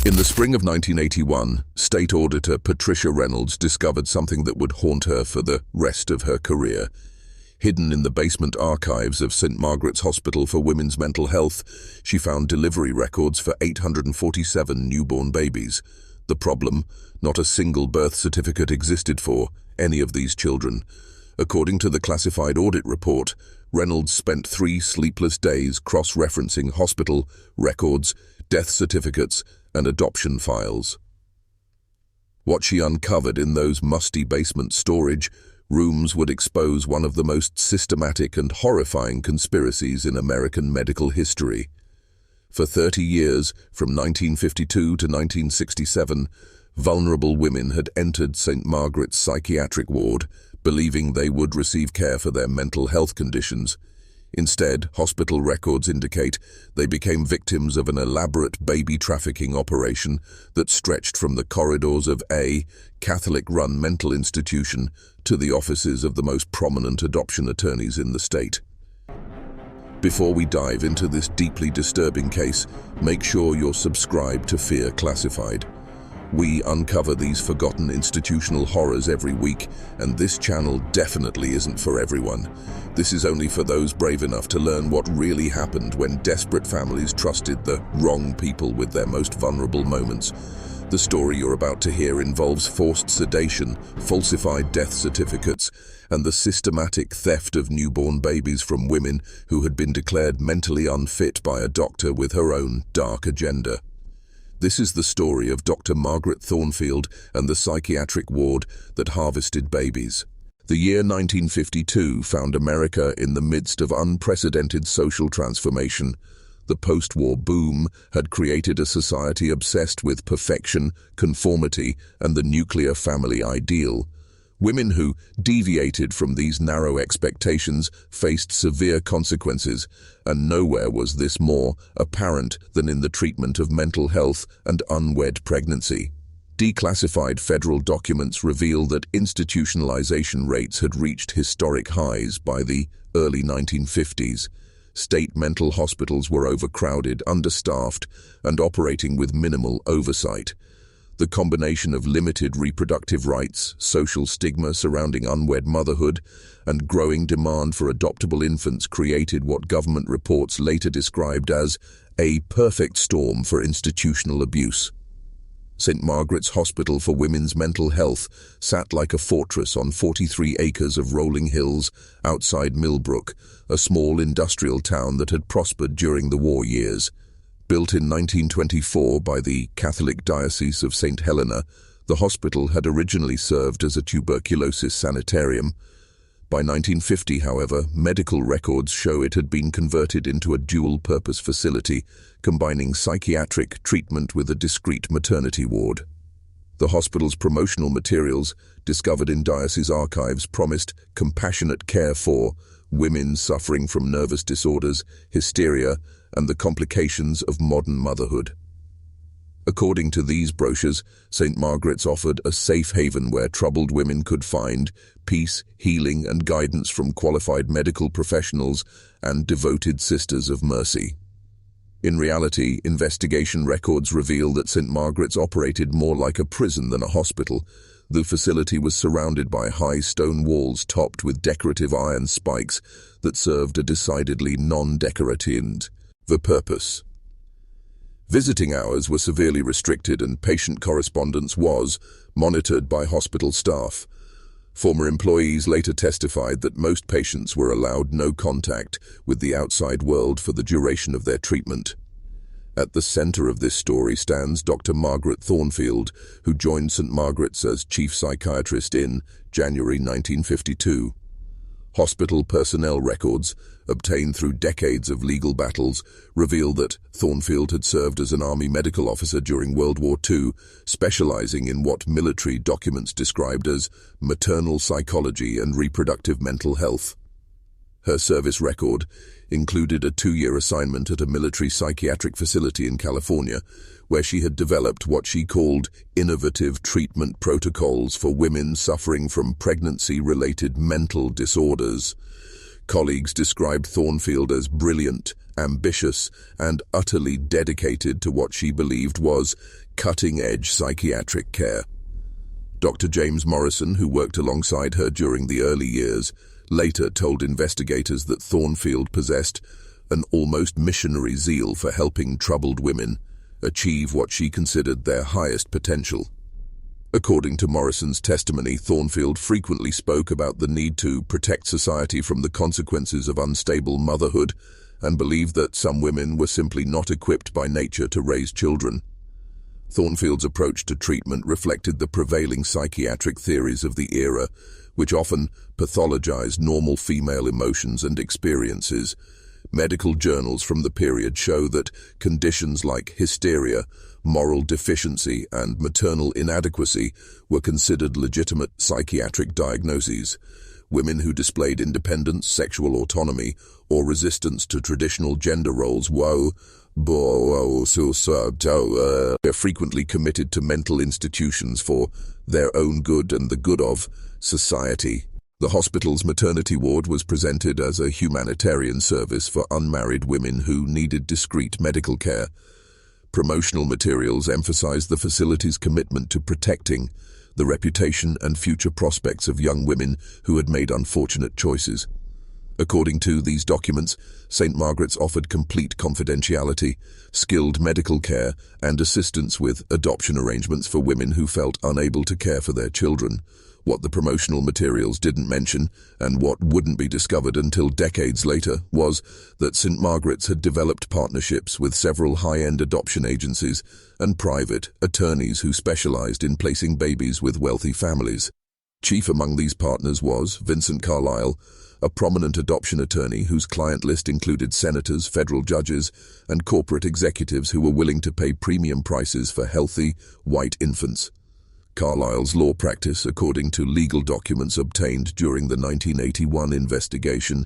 In the spring of 1981, State Auditor Patricia Reynolds discovered something that would haunt her for the rest of her career. Hidden in the basement archives of St. Margaret's Hospital for Women's Mental Health, she found delivery records for 847 newborn babies. The problem, not a single birth certificate existed for any of these children. According to the classified audit report, Reynolds spent 3 sleepless days cross-referencing hospital records, death certificates, and adoption files. What she uncovered in those musty basement storage rooms would expose one of the most systematic and horrifying conspiracies in American medical history. For 30 years, from 1952 to 1967, vulnerable women had entered St. Margaret's psychiatric ward, believing they would receive care for their mental health conditions. Instead, hospital records indicate they became victims of an elaborate baby trafficking operation that stretched from the corridors of a Catholic-run mental institution to the offices of the most prominent adoption attorneys in the state. Before we dive into this deeply disturbing case, make sure you're subscribed to Fear Classified. We uncover these forgotten institutional horrors every week, and this channel definitely isn't for everyone. This is only for those brave enough to learn what really happened when desperate families trusted the wrong people with their most vulnerable moments. The story you're about to hear involves forced sedation, falsified death certificates, and the systematic theft of newborn babies from women who had been declared mentally unfit by a doctor with her own dark agenda. This is the story of Dr. Margaret Thornfield and the psychiatric ward that harvested babies. The year 1952 found America in the midst of unprecedented social transformation. The post-war boom had created a society obsessed with perfection, conformity, and the nuclear family ideal. Women who deviated from these narrow expectations faced severe consequences, and nowhere was this more apparent than in the treatment of mental health and unwed pregnancy. Declassified federal documents reveal that institutionalization rates had reached historic highs by the early 1950s. State mental hospitals were overcrowded, understaffed, and operating with minimal oversight. The combination of limited reproductive rights, social stigma surrounding unwed motherhood, and growing demand for adoptable infants created what government reports later described as a perfect storm for institutional abuse. St. Margaret's Hospital for Women's Mental Health sat like a fortress on 43 acres of rolling hills outside Millbrook, a small industrial town that had prospered during the war years. Built in 1924 by the Catholic Diocese of St. Helena, the hospital had originally served as a tuberculosis sanitarium. By 1950, however, medical records show it had been converted into a dual-purpose facility, combining psychiatric treatment with a discreet maternity ward. The hospital's promotional materials, discovered in diocese archives, promised compassionate care for women suffering from nervous disorders, hysteria, and the complications of modern motherhood. According to these brochures, St. Margaret's offered a safe haven where troubled women could find peace, healing, and guidance from qualified medical professionals and devoted sisters of mercy. In reality, investigation records reveal that St. Margaret's operated more like a prison than a hospital. The facility was surrounded by high stone walls topped with decorative iron spikes that served a decidedly non-decorative purpose. Visiting hours were severely restricted and patient correspondence was monitored by hospital staff. Former employees later testified that most patients were allowed no contact with the outside world for the duration of their treatment. At the center of this story stands Dr. Margaret Thornfield, who joined St. Margaret's as chief psychiatrist in January 1952. Hospital personnel records, obtained through decades of legal battles, reveal that Thornfield had served as an Army medical officer during World War II, specializing in what military documents described as maternal psychology and reproductive mental health. Her service record included a 2-year assignment at a military psychiatric facility in California, where she had developed what she called innovative treatment protocols for women suffering from pregnancy-related mental disorders. Colleagues described Thornfield as brilliant, ambitious, and utterly dedicated to what she believed was cutting-edge psychiatric care. Dr. James Morrison, who worked alongside her during the early years, later told investigators that Thornfield possessed an almost missionary zeal for helping troubled women achieve what she considered their highest potential. According to Morrison's testimony, Thornfield frequently spoke about the need to protect society from the consequences of unstable motherhood and believed that some women were simply not equipped by nature to raise children. Thornfield's approach to treatment reflected the prevailing psychiatric theories of the era, which often pathologized normal female emotions and experiences. Medical journals from the period show that conditions like hysteria, moral deficiency, and maternal inadequacy were considered legitimate psychiatric diagnoses. Women who displayed independence, sexual autonomy, or resistance to traditional gender roles were frequently committed to mental institutions for their own good and the good of society. The hospital's maternity ward was presented as a humanitarian service for unmarried women who needed discreet medical care. Promotional materials emphasized the facility's commitment to protecting the reputation and future prospects of young women who had made unfortunate choices. According to these documents, St. Margaret's offered complete confidentiality, skilled medical care, and assistance with adoption arrangements for women who felt unable to care for their children. What the promotional materials didn't mention, and what wouldn't be discovered until decades later, was that St. Margaret's had developed partnerships with several high-end adoption agencies and private attorneys who specialized in placing babies with wealthy families. Chief among these partners was Vincent Carlisle, a prominent adoption attorney whose client list included senators, federal judges, and corporate executives who were willing to pay premium prices for healthy, white infants. Carlisle's law practice, according to legal documents obtained during the 1981 investigation,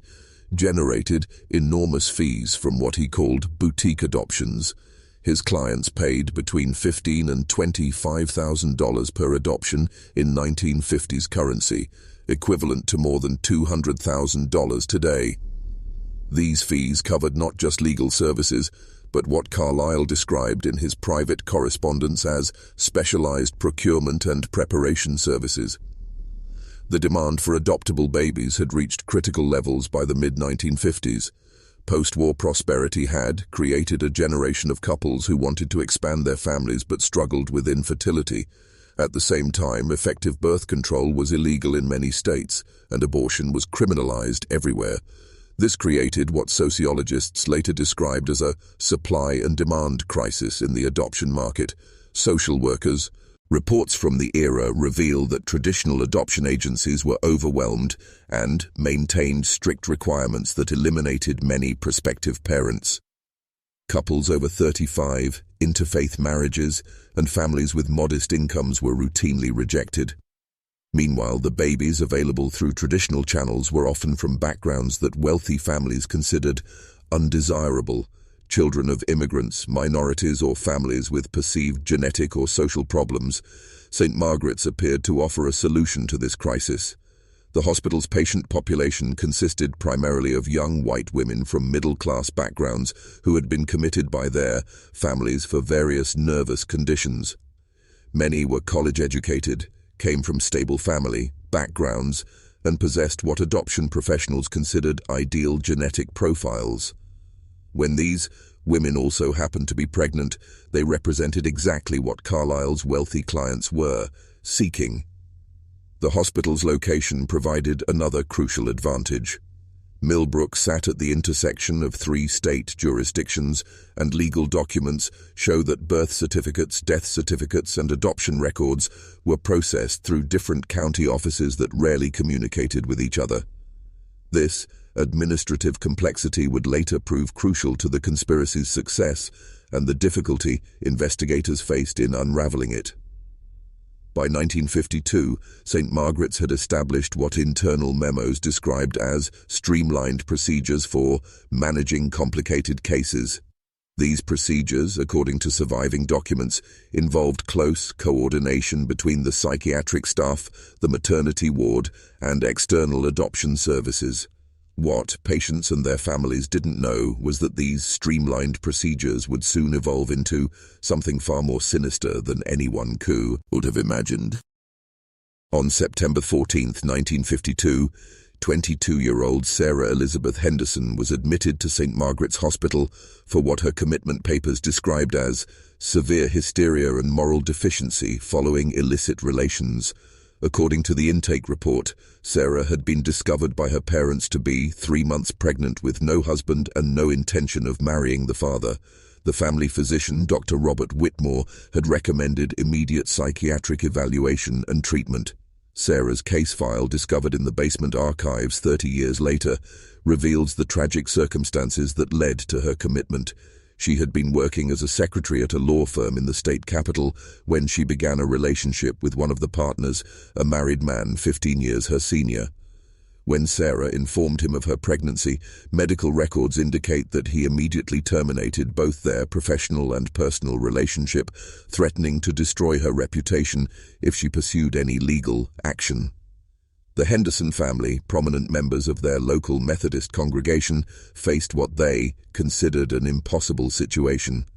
generated enormous fees from what he called boutique adoptions. His clients paid between $15,000 and $25,000 per adoption in 1950s currency, equivalent to more than $200,000 today. These fees covered not just legal services, but what Carlisle described in his private correspondence as specialized procurement and preparation services. The demand for adoptable babies had reached critical levels by the mid-1950s. Post-war prosperity had created a generation of couples who wanted to expand their families but struggled with infertility. At the same time, effective birth control was illegal in many states, and abortion was criminalized everywhere. This created what sociologists later described as a supply and demand crisis in the adoption market. Social workers. Reports from the era reveal that traditional adoption agencies were overwhelmed and maintained strict requirements that eliminated many prospective parents. Couples over 35, interfaith marriages, and families with modest incomes were routinely rejected. Meanwhile, the babies available through traditional channels were often from backgrounds that wealthy families considered undesirable. Children of immigrants, minorities, or families with perceived genetic or social problems. St. Margaret's appeared to offer a solution to this crisis. The hospital's patient population consisted primarily of young white women from middle-class backgrounds who had been committed by their families for various nervous conditions. Many were college-educated, came from stable family backgrounds, and possessed what adoption professionals considered ideal genetic profiles. When these women also happened to be pregnant, they represented exactly what Carlisle's wealthy clients were seeking. The hospital's location provided another crucial advantage. Millbrook sat at the intersection of 3 state jurisdictions, and legal documents show that birth certificates, death certificates, and adoption records were processed through different county offices that rarely communicated with each other. This administrative complexity would later prove crucial to the conspiracy's success and the difficulty investigators faced in unraveling it. By 1952, St. Margaret's had established what internal memos described as streamlined procedures for managing complicated cases. These procedures, according to surviving documents, involved close coordination between the psychiatric staff, the maternity ward, and external adoption services. What patients and their families didn't know was that these streamlined procedures would soon evolve into something far more sinister than anyone could have imagined. On September 14, 1952, 22-year-old Sarah Elizabeth Henderson was admitted to St. Margaret's Hospital for what her commitment papers described as severe hysteria and moral deficiency following illicit relations. According to the intake report, Sarah had been discovered by her parents to be 3 months pregnant with no husband and no intention of marrying the father. The family physician, Dr. Robert Whitmore, had recommended immediate psychiatric evaluation and treatment. Sarah's case file, discovered in the basement archives 30 years later, reveals the tragic circumstances that led to her commitment. She had been working as a secretary at a law firm in the state capital when she began a relationship with one of the partners, a married man 15 years her senior. When Sarah informed him of her pregnancy, medical records indicate that he immediately terminated both their professional and personal relationship, threatening to destroy her reputation if she pursued any legal action. The Henderson family, prominent members of their local Methodist congregation, faced what they considered an impossible situation.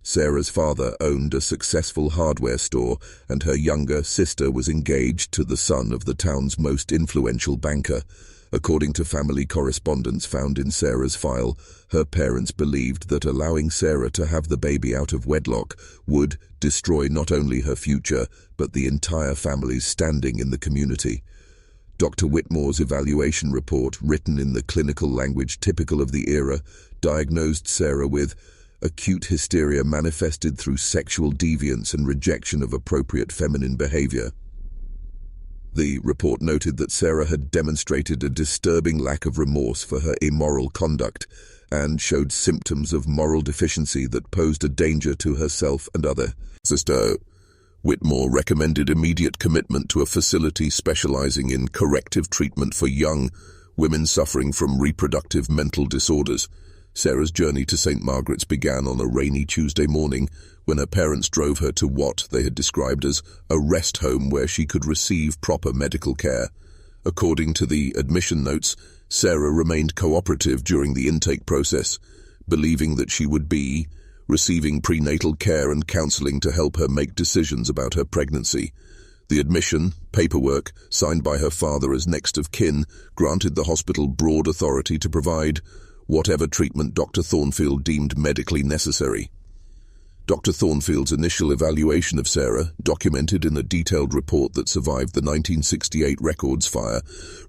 Sarah's father owned a successful hardware store, and her younger sister was engaged to the son of the town's most influential banker. According to family correspondence found in Sarah's file, her parents believed that allowing Sarah to have the baby out of wedlock would destroy not only her future, but the entire family's standing in the community. Dr. Whitmore's evaluation report, written in the clinical language typical of the era, diagnosed Sarah with acute hysteria manifested through sexual deviance and rejection of appropriate feminine behavior. The report noted that Sarah had demonstrated a disturbing lack of remorse for her immoral conduct and showed symptoms of moral deficiency that posed a danger to herself and others. Sister Whitmore recommended immediate commitment to a facility specializing in corrective treatment for young women suffering from reproductive mental disorders. Sarah's journey to St. Margaret's began on a rainy Tuesday morning when her parents drove her to what they had described as a rest home where she could receive proper medical care. According to the admission notes, Sarah remained cooperative during the intake process, believing that she would be receiving prenatal care and counseling to help her make decisions about her pregnancy. The admission paperwork, signed by her father as next of kin, granted the hospital broad authority to provide whatever treatment Dr. Thornfield deemed medically necessary. Dr. Thornfield's initial evaluation of Sarah, documented in a detailed report that survived the 1968 records fire,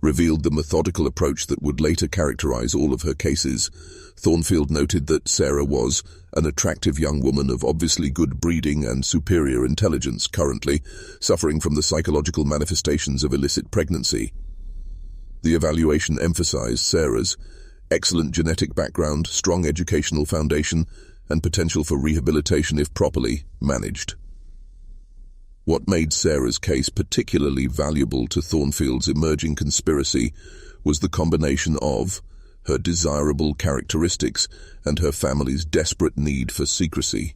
revealed the methodical approach that would later characterize all of her cases. Thornfield noted that Sarah was an attractive young woman of obviously good breeding and superior intelligence, currently suffering from the psychological manifestations of illicit pregnancy. The evaluation emphasized Sarah's excellent genetic background, strong educational foundation, and potential for rehabilitation if properly managed. What made Sarah's case particularly valuable to Thornfield's emerging conspiracy was the combination of her desirable characteristics and her family's desperate need for secrecy.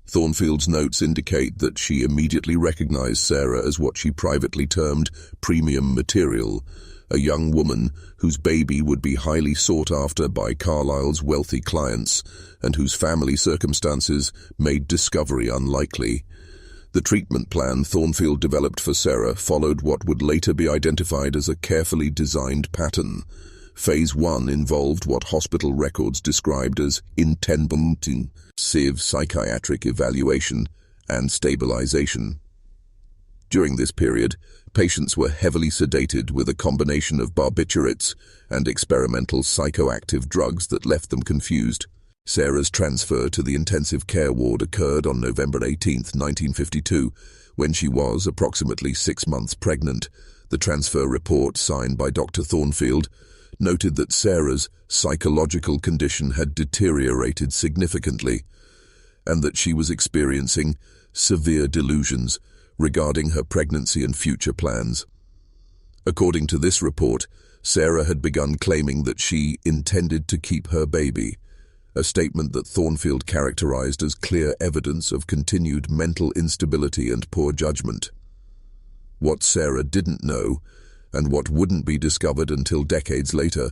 Thornfield's notes indicate that she immediately recognized Sarah as what she privately termed premium material, a young woman whose baby would be highly sought after by Carlyle's wealthy clients and whose family circumstances made discovery unlikely. The treatment plan Thornfield developed for Sarah followed what would later be identified as a carefully designed pattern. Phase 1 involved what hospital records described as intensive psychiatric evaluation and stabilization. During this period, patients were heavily sedated with a combination of barbiturates and experimental psychoactive drugs that left them confused. Sarah's transfer to the intensive care ward occurred on November 18, 1952, when she was approximately 6 months pregnant. The transfer report, signed by Dr. Thornfield, noted that Sarah's psychological condition had deteriorated significantly and that she was experiencing severe delusions regarding her pregnancy and future plans. According to this report, Sarah had begun claiming that she intended to keep her baby, a statement that Thornfield characterized as clear evidence of continued mental instability and poor judgment. What Sarah didn't know, And what wouldn't be discovered until decades later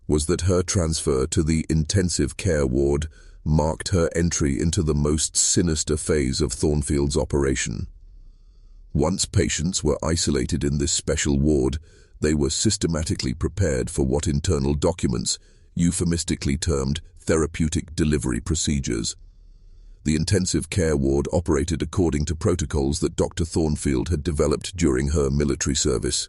was that her transfer to the intensive care ward marked her entry into the most sinister phase of Thornfield's operation. Once patients were isolated in this special ward, they were systematically prepared for what internal documents euphemistically termed therapeutic delivery procedures. The intensive care ward operated according to protocols that Dr. Thornfield had developed during her military service.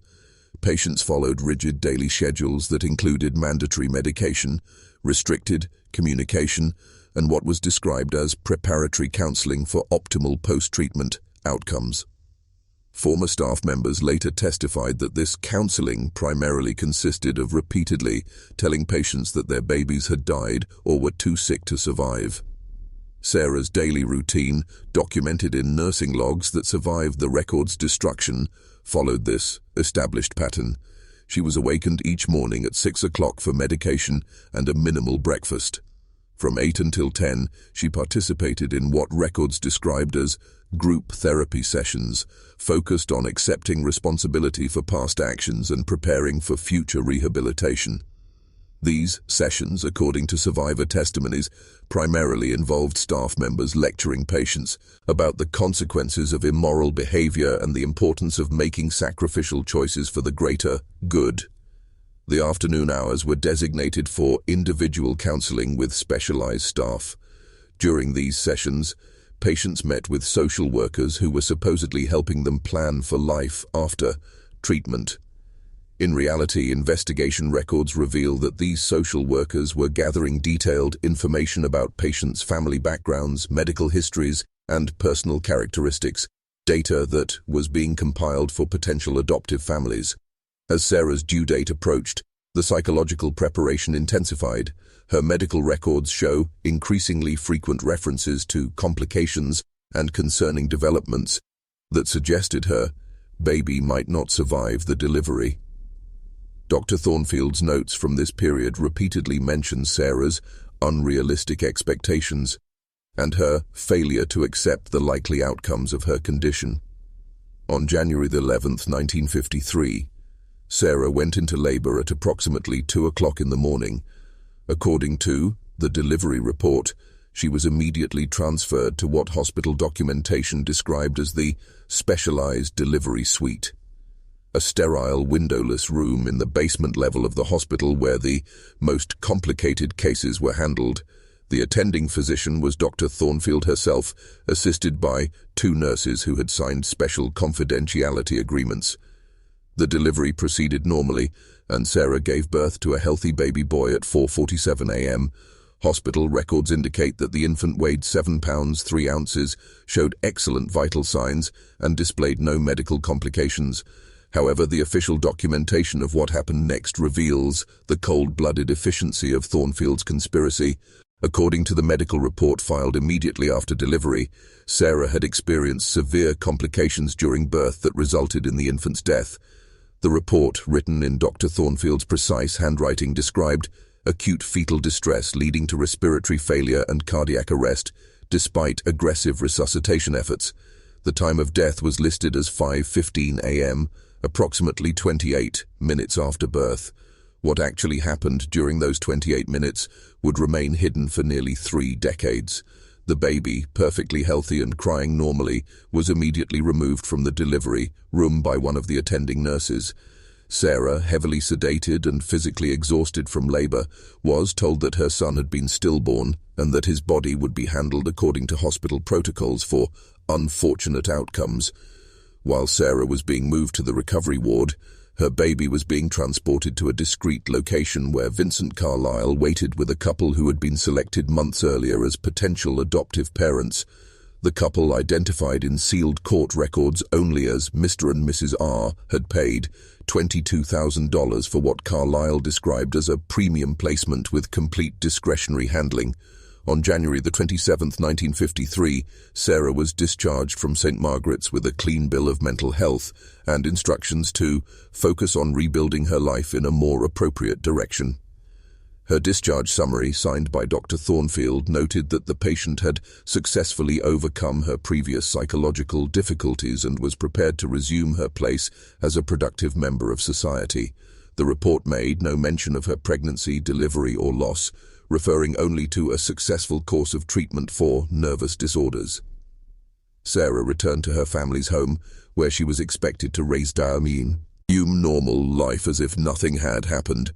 Patients followed rigid daily schedules that included mandatory medication, restricted communication, and what was described as preparatory counseling for optimal post-treatment outcomes. Former staff members later testified that this counseling primarily consisted of repeatedly telling patients that their babies had died or were too sick to survive. Sarah's daily routine, documented in nursing logs that survived the record's destruction, followed this established pattern. She was awakened each morning at 6 o'clock for medication and a minimal breakfast. From 8 until 10, she participated in what records described as group therapy sessions, focused on accepting responsibility for past actions and preparing for future rehabilitation. These sessions, according to survivor testimonies, primarily involved staff members lecturing patients about the consequences of immoral behavior and the importance of making sacrificial choices for the greater good. The afternoon hours were designated for individual counseling with specialized staff. During these sessions, patients met with social workers who were supposedly helping them plan for life after treatment. In reality, investigation records reveal that these social workers were gathering detailed information about patients' family backgrounds, medical histories, and personal characteristics, data that was being compiled for potential adoptive families. As Sarah's due date approached, the psychological preparation intensified. Her medical records show increasingly frequent references to complications and concerning developments that suggested her baby might not survive the delivery. Dr. Thornfield's notes from this period repeatedly mention Sarah's unrealistic expectations and her failure to accept the likely outcomes of her condition. On January 11, 1953, Sarah went into labor at approximately 2 o'clock in the morning. According to the delivery report, she was immediately transferred to what hospital documentation described as the specialized delivery suite, a sterile, windowless room in the basement level of the hospital where the most complicated cases were handled. The attending physician was Dr. Thornfield herself, assisted by 2 nurses who had signed special confidentiality agreements. The delivery proceeded normally, and Sarah gave birth to a healthy baby boy at 4:47 a.m. Hospital records indicate that the infant weighed 7 pounds 3 ounces, showed excellent vital signs, and displayed no medical complications. However, the official documentation of what happened next reveals the cold-blooded efficiency of Thornfield's conspiracy. According to the medical report filed immediately after delivery, Sarah had experienced severe complications during birth that resulted in the infant's death. The report, written in Dr. Thornfield's precise handwriting, described acute fetal distress leading to respiratory failure and cardiac arrest, despite aggressive resuscitation efforts. The time of death was listed as 5:15 a.m., approximately 28 minutes after birth. What actually happened during those 28 minutes would remain hidden for nearly 3 decades. The baby, perfectly healthy and crying normally, was immediately removed from the delivery room by one of the attending nurses. Sarah, heavily sedated and physically exhausted from labor, was told that her son had been stillborn and that his body would be handled according to hospital protocols for unfortunate outcomes. While Sarah was being moved to the recovery ward, her baby was being transported to a discreet location where Vincent Carlisle waited with a couple who had been selected months earlier as potential adoptive parents. The couple, identified in sealed court records only as Mr. and Mrs. R, had paid $22,000 for what Carlisle described as a premium placement with complete discretionary handling. On January the 27th, 1953, Sarah was discharged from St. Margaret's with a clean bill of mental health and instructions to focus on rebuilding her life in a more appropriate direction. Her discharge summary, signed by Dr. Thornfield, noted that the patient had successfully overcome her previous psychological difficulties and was prepared to resume her place as a productive member of society. The report made no mention of her pregnancy, delivery, or loss, referring only to a successful course of treatment for nervous disorders. Sarah returned to her family's home, where she was expected to resume normal life as if nothing had happened.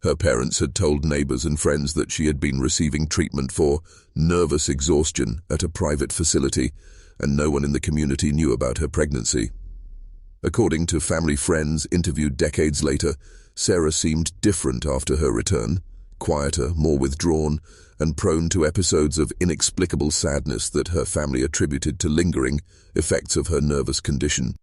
Her parents had told neighbors and friends that she had been receiving treatment for nervous exhaustion at a private facility, and no one in the community knew about her pregnancy. According to family friends interviewed decades later, Sarah seemed different after her return, quieter, more withdrawn, and prone to episodes of inexplicable sadness that her family attributed to lingering effects of her nervous condition.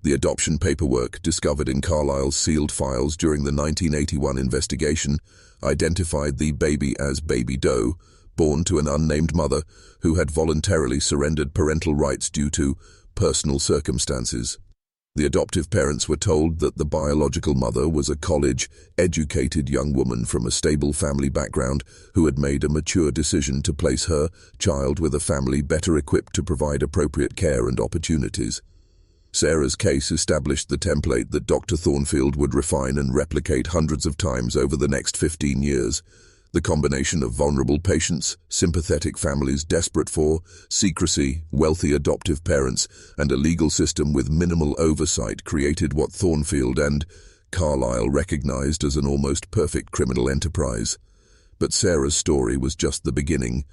The adoption paperwork, discovered in Carlisle's sealed files during the 1981 investigation, identified the baby as Baby Doe, born to an unnamed mother who had voluntarily surrendered parental rights due to personal circumstances. The adoptive parents were told that the biological mother was a college-educated young woman from a stable family background who had made a mature decision to place her child with a family better equipped to provide appropriate care and opportunities. Sarah's case established the template that Dr. Thornfield would refine and replicate hundreds of times over the next 15 years. The combination of vulnerable patients, sympathetic families desperate for secrecy, wealthy adoptive parents, and a legal system with minimal oversight created what Thornfield and Carlisle recognized as an almost perfect criminal enterprise. But Sarah's story was just the beginning.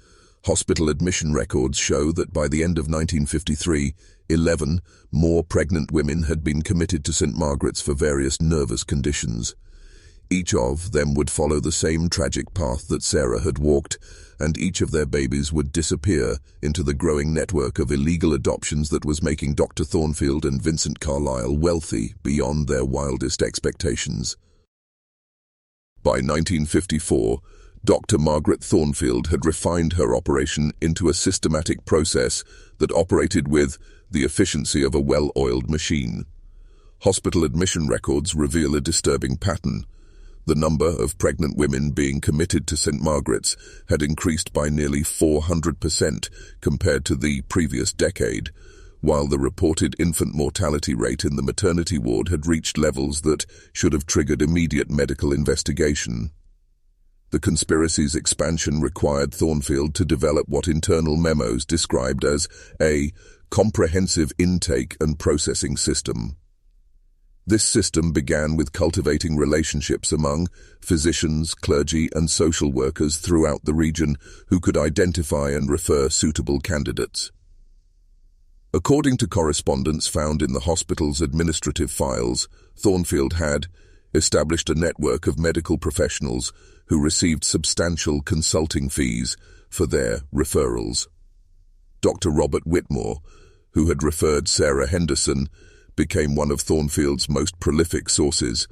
Hospital admission records show that by the end of 1953, 11 more pregnant women had been committed to St. Margaret's for various nervous conditions. Each of them would follow the same tragic path that Sarah had walked, and each of their babies would disappear into the growing network of illegal adoptions that was making Dr. Thornfield and Vincent Carlisle wealthy beyond their wildest expectations. By 1954, Dr. Margaret Thornfield had refined her operation into a systematic process that operated with the efficiency of a well-oiled machine. Hospital admission records reveal a disturbing pattern. The number of pregnant women being committed to St. Margaret's had increased by nearly 400% compared to the previous decade, while the reported infant mortality rate in the maternity ward had reached levels that should have triggered immediate medical investigation. The conspiracy's expansion required Thornfield to develop what internal memos described as a comprehensive intake and processing system. This system began with cultivating relationships among physicians, clergy, and social workers throughout the region who could identify and refer suitable candidates. According to correspondence found in the hospital's administrative files, Thornfield had established a network of medical professionals who received substantial consulting fees for their referrals. Dr. Robert Whitmore, who had referred Sarah Henderson, became one of Thornfield's most prolific sources.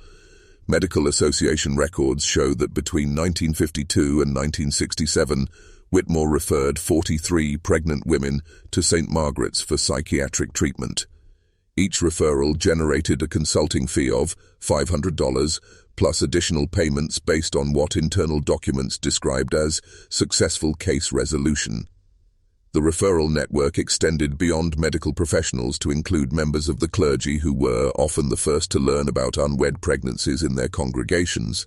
Medical Association records show that between 1952 and 1967, Whitmore referred 43 pregnant women to St. Margaret's for psychiatric treatment. Each referral generated a consulting fee of $500, plus additional payments based on what internal documents described as successful case resolution. The referral network extended beyond medical professionals to include members of the clergy who were often the first to learn about unwed pregnancies in their congregations.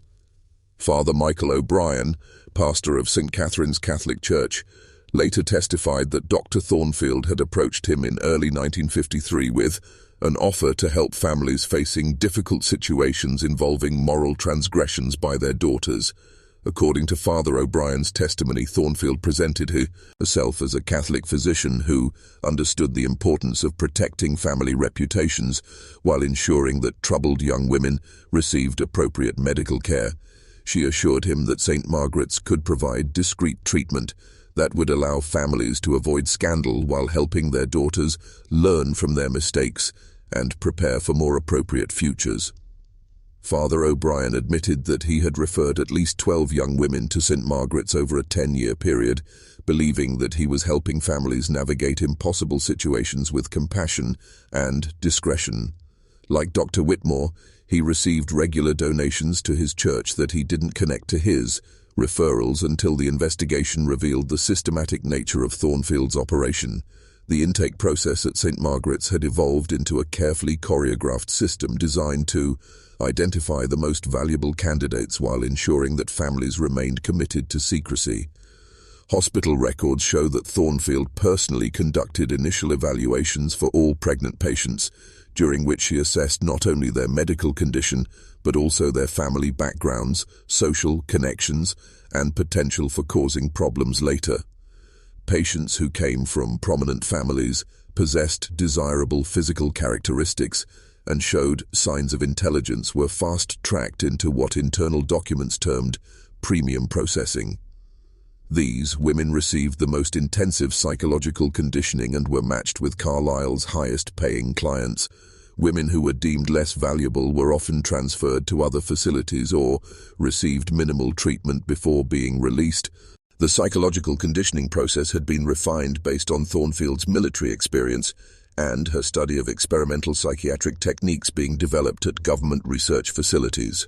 Father Michael O'Brien, pastor of St. Catherine's Catholic Church, later testified that Dr. Thornfield had approached him in early 1953 with an offer to help families facing difficult situations involving moral transgressions by their daughters. According to Father O'Brien's testimony, Thornfield presented herself as a Catholic physician who understood the importance of protecting family reputations while ensuring that troubled young women received appropriate medical care. She assured him that St. Margaret's could provide discreet treatment that would allow families to avoid scandal while helping their daughters learn from their mistakes and prepare for more appropriate futures. Father O'Brien admitted that he had referred at least 12 young women to St. Margaret's over a 10-year period, believing that he was helping families navigate impossible situations with compassion and discretion. Like Dr. Whitmore, he received regular donations to his church that he didn't connect to his referrals until the investigation revealed the systematic nature of Thornfield's operation. The intake process at St. Margaret's had evolved into a carefully choreographed system designed to identify the most valuable candidates while ensuring that families remained committed to secrecy. Hospital records show that Thornfield personally conducted initial evaluations for all pregnant patients, during which she assessed not only their medical condition, but also their family backgrounds, social connections, and potential for causing problems later. Patients who came from prominent families possessed desirable physical characteristics and showed signs of intelligence were fast-tracked into what internal documents termed premium processing. These women received the most intensive psychological conditioning and were matched with Carlisle's highest-paying clients. Women who were deemed less valuable were often transferred to other facilities or received minimal treatment before being released. The psychological conditioning process had been refined based on Thornfield's military experience and her study of experimental psychiatric techniques being developed at government research facilities.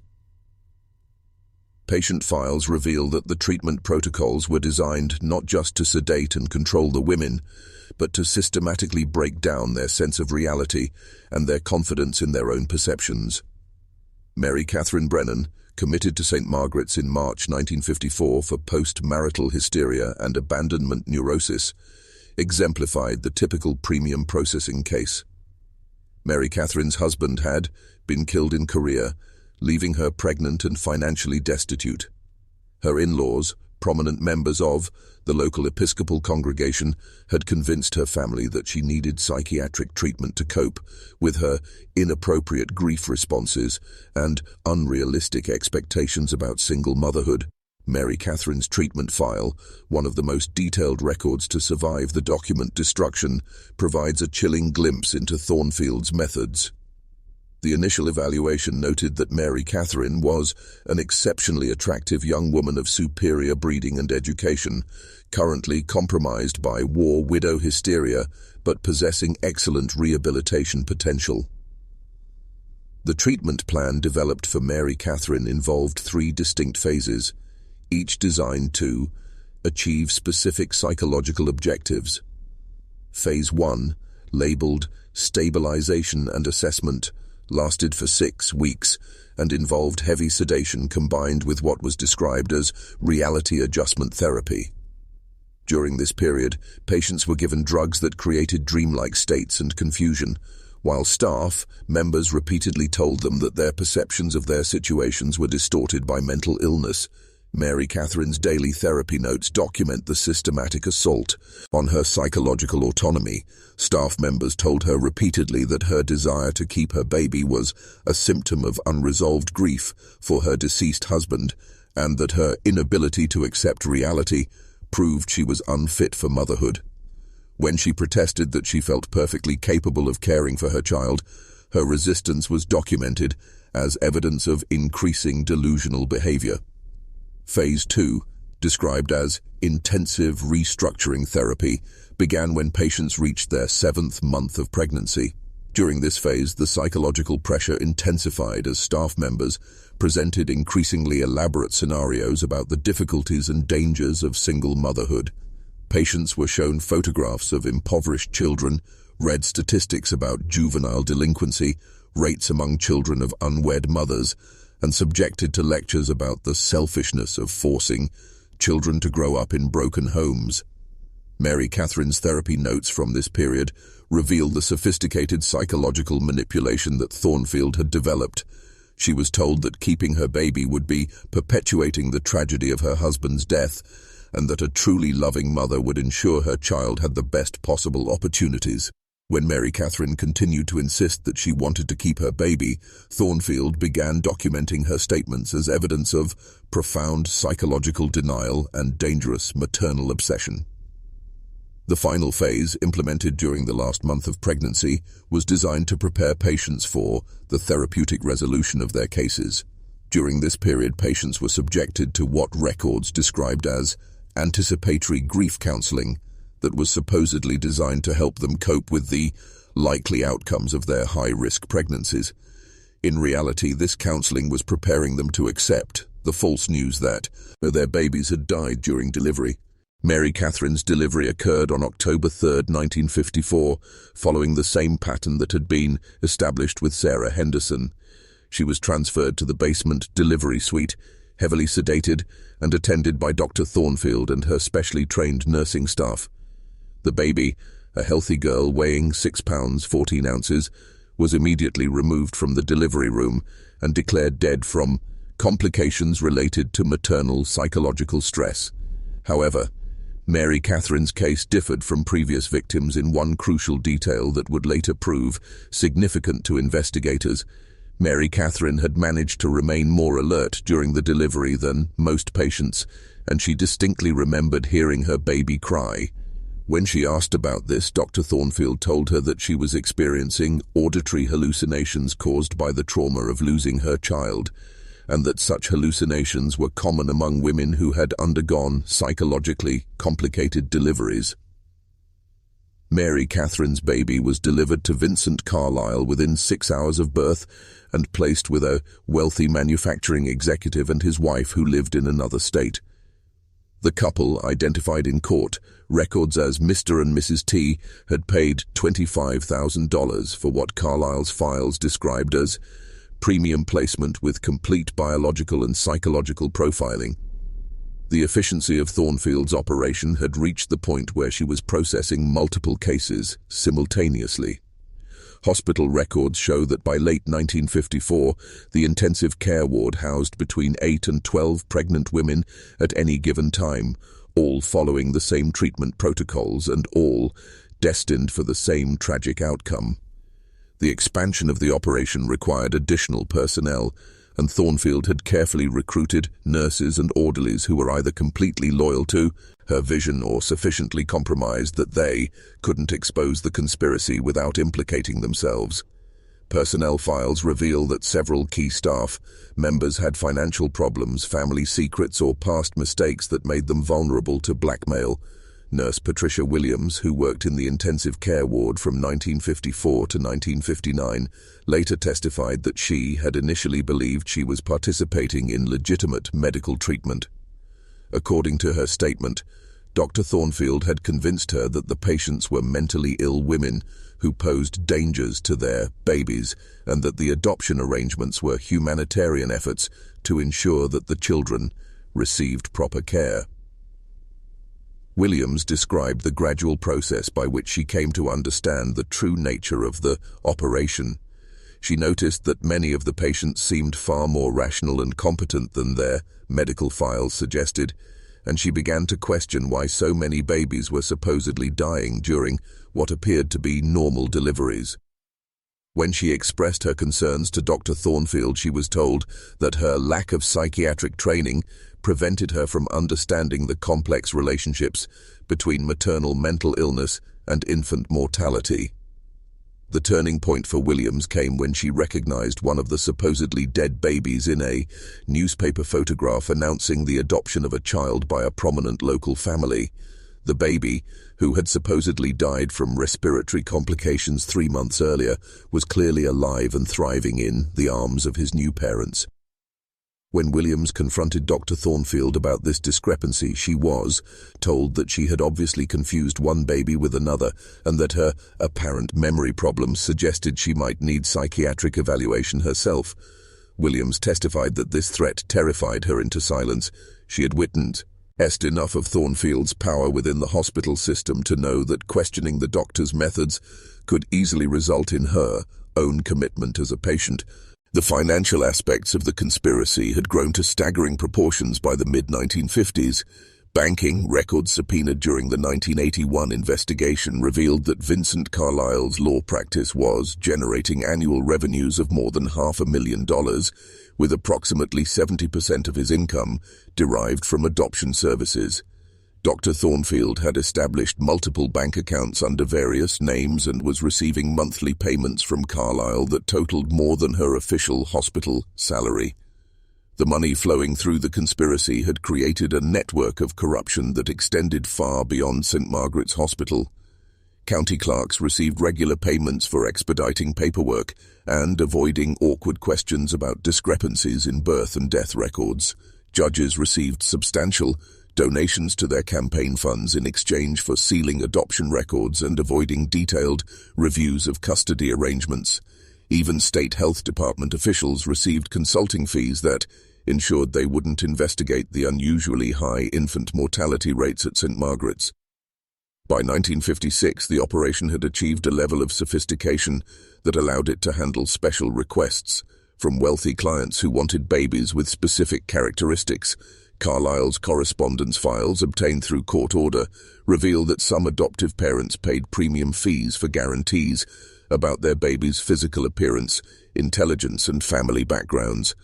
Patient files reveal that the treatment protocols were designed not just to sedate and control the women, but to systematically break down their sense of reality and their confidence in their own perceptions. Mary Catherine Brennan, committed to St. Margaret's in March 1954 for post-marital hysteria and abandonment neurosis, exemplified the typical premium processing case. Mary Catherine's husband had been killed in Korea, leaving her pregnant and financially destitute. Her in-laws, prominent members of the local Episcopal congregation, had convinced her family that she needed psychiatric treatment to cope with her inappropriate grief responses and unrealistic expectations about single motherhood. Mary Catherine's treatment file, one of the most detailed records to survive the document destruction, provides a chilling glimpse into Thornfield's methods. The initial evaluation noted that Mary Catherine was an exceptionally attractive young woman of superior breeding and education, currently compromised by war widow hysteria, but possessing excellent rehabilitation potential. The treatment plan developed for Mary Catherine involved 3 distinct phases, each designed to achieve specific psychological objectives. Phase 1, labeled Stabilization and Assessment, lasted for 6 weeks and involved heavy sedation combined with what was described as reality adjustment therapy. During this period, patients were given drugs that created dreamlike states and confusion, while staff members repeatedly told them that their perceptions of their situations were distorted by mental illness. Mary Catherine's daily therapy notes document the systematic assault on her psychological autonomy. Staff members told her repeatedly that her desire to keep her baby was a symptom of unresolved grief for her deceased husband, and that her inability to accept reality proved she was unfit for motherhood. When she protested that she felt perfectly capable of caring for her child, her resistance was documented as evidence of increasing delusional behavior. Phase 2, described as intensive restructuring therapy, began when patients reached their 7th month of pregnancy. During this phase, the psychological pressure intensified as staff members presented increasingly elaborate scenarios about the difficulties and dangers of single motherhood. Patients were shown photographs of impoverished children, read statistics about juvenile delinquency, rates among children of unwed mothers, and subjected to lectures about the selfishness of forcing children to grow up in broken homes. Mary Catherine's therapy notes from this period reveal the sophisticated psychological manipulation that Thornfield had developed. She was told that keeping her baby would be perpetuating the tragedy of her husband's death, and that a truly loving mother would ensure her child had the best possible opportunities. When Mary Catherine continued to insist that she wanted to keep her baby, Thornfield began documenting her statements as evidence of profound psychological denial and dangerous maternal obsession. The final phase, implemented during the last month of pregnancy, was designed to prepare patients for the therapeutic resolution of their cases. During this period, patients were subjected to what records described as anticipatory grief counseling that was supposedly designed to help them cope with the likely outcomes of their high-risk pregnancies. In reality, this counseling was preparing them to accept the false news that their babies had died during delivery. Mary Catherine's delivery occurred on October 3, 1954, following the same pattern that had been established with Sarah Henderson. She was transferred to the basement delivery suite, heavily sedated and attended by Dr. Thornfield and her specially trained nursing staff. The baby, a healthy girl weighing 6 pounds 14 ounces, was immediately removed from the delivery room and declared dead from complications related to maternal psychological stress. However, Mary Catherine's case differed from previous victims in one crucial detail that would later prove significant to investigators. Mary Catherine had managed to remain more alert during the delivery than most patients, and she distinctly remembered hearing her baby cry. When she asked about this, Dr. Thornfield told her that she was experiencing auditory hallucinations caused by the trauma of losing her child, and that such hallucinations were common among women who had undergone psychologically complicated deliveries. Mary Catherine's baby was delivered to Vincent Carlisle within 6 hours of birth and placed with a wealthy manufacturing executive and his wife who lived in another state. The couple, identified in court records as Mr. and Mrs. T, had paid $25,000 for what Carlisle's files described as premium placement with complete biological and psychological profiling. The efficiency of Thornfield's operation had reached the point where she was processing multiple cases simultaneously. Hospital records show that by late 1954, the intensive care ward housed between 8 and 12 pregnant women at any given time, all following the same treatment protocols and all destined for the same tragic outcome. The expansion of the operation required additional personnel, and Thornfield had carefully recruited nurses and orderlies who were either completely loyal to her vision or sufficiently compromised that they couldn't expose the conspiracy without implicating themselves. Personnel files reveal that several key staff members had financial problems, family secrets, or past mistakes that made them vulnerable to blackmail. Nurse Patricia Williams, who worked in the intensive care ward from 1954 to 1959, later testified that she had initially believed she was participating in legitimate medical treatment. According to her statement, Dr. Thornfield had convinced her that the patients were mentally ill women who posed dangers to their babies and that the adoption arrangements were humanitarian efforts to ensure that the children received proper care. Williams described the gradual process by which she came to understand the true nature of the operation. She noticed that many of the patients seemed far more rational and competent than their medical files suggested, and she began to question why so many babies were supposedly dying during what appeared to be normal deliveries. When she expressed her concerns to Dr. Thornfield, she was told that her lack of psychiatric training prevented her from understanding the complex relationships between maternal mental illness and infant mortality. The turning point for Williams came when she recognized one of the supposedly dead babies in a newspaper photograph announcing the adoption of a child by a prominent local family. The baby, who had supposedly died from respiratory complications 3 months earlier, was clearly alive and thriving in the arms of his new parents. When Williams confronted Dr. Thornfield about this discrepancy, she was told that she had obviously confused one baby with another and that her apparent memory problems suggested she might need psychiatric evaluation herself. Williams testified that this threat terrified her into silence. She had witnessed enough of Thornfield's power within the hospital system to know that questioning the doctor's methods could easily result in her own commitment as a patient. The financial aspects of the conspiracy had grown to staggering proportions by the mid-1950s. Banking records subpoenaed during the 1981 investigation revealed that Vincent Carlisle's law practice was generating annual revenues of more than $500,000, with approximately 70% of his income derived from adoption services. Dr. Thornfield had established multiple bank accounts under various names and was receiving monthly payments from Carlisle that totaled more than her official hospital salary. The money flowing through the conspiracy had created a network of corruption that extended far beyond St. Margaret's Hospital. County clerks received regular payments for expediting paperwork and avoiding awkward questions about discrepancies in birth and death records. Judges received substantial donations to their campaign funds in exchange for sealing adoption records and avoiding detailed reviews of custody arrangements. Even state health department officials received consulting fees that ensured they wouldn't investigate the unusually high infant mortality rates at St. Margaret's. By 1956, the operation had achieved a level of sophistication that allowed it to handle special requests from wealthy clients who wanted babies with specific characteristics. Carlisle's correspondence files obtained through court order reveal that some adoptive parents paid premium fees for guarantees about their baby's physical appearance, intelligence, and family backgrounds.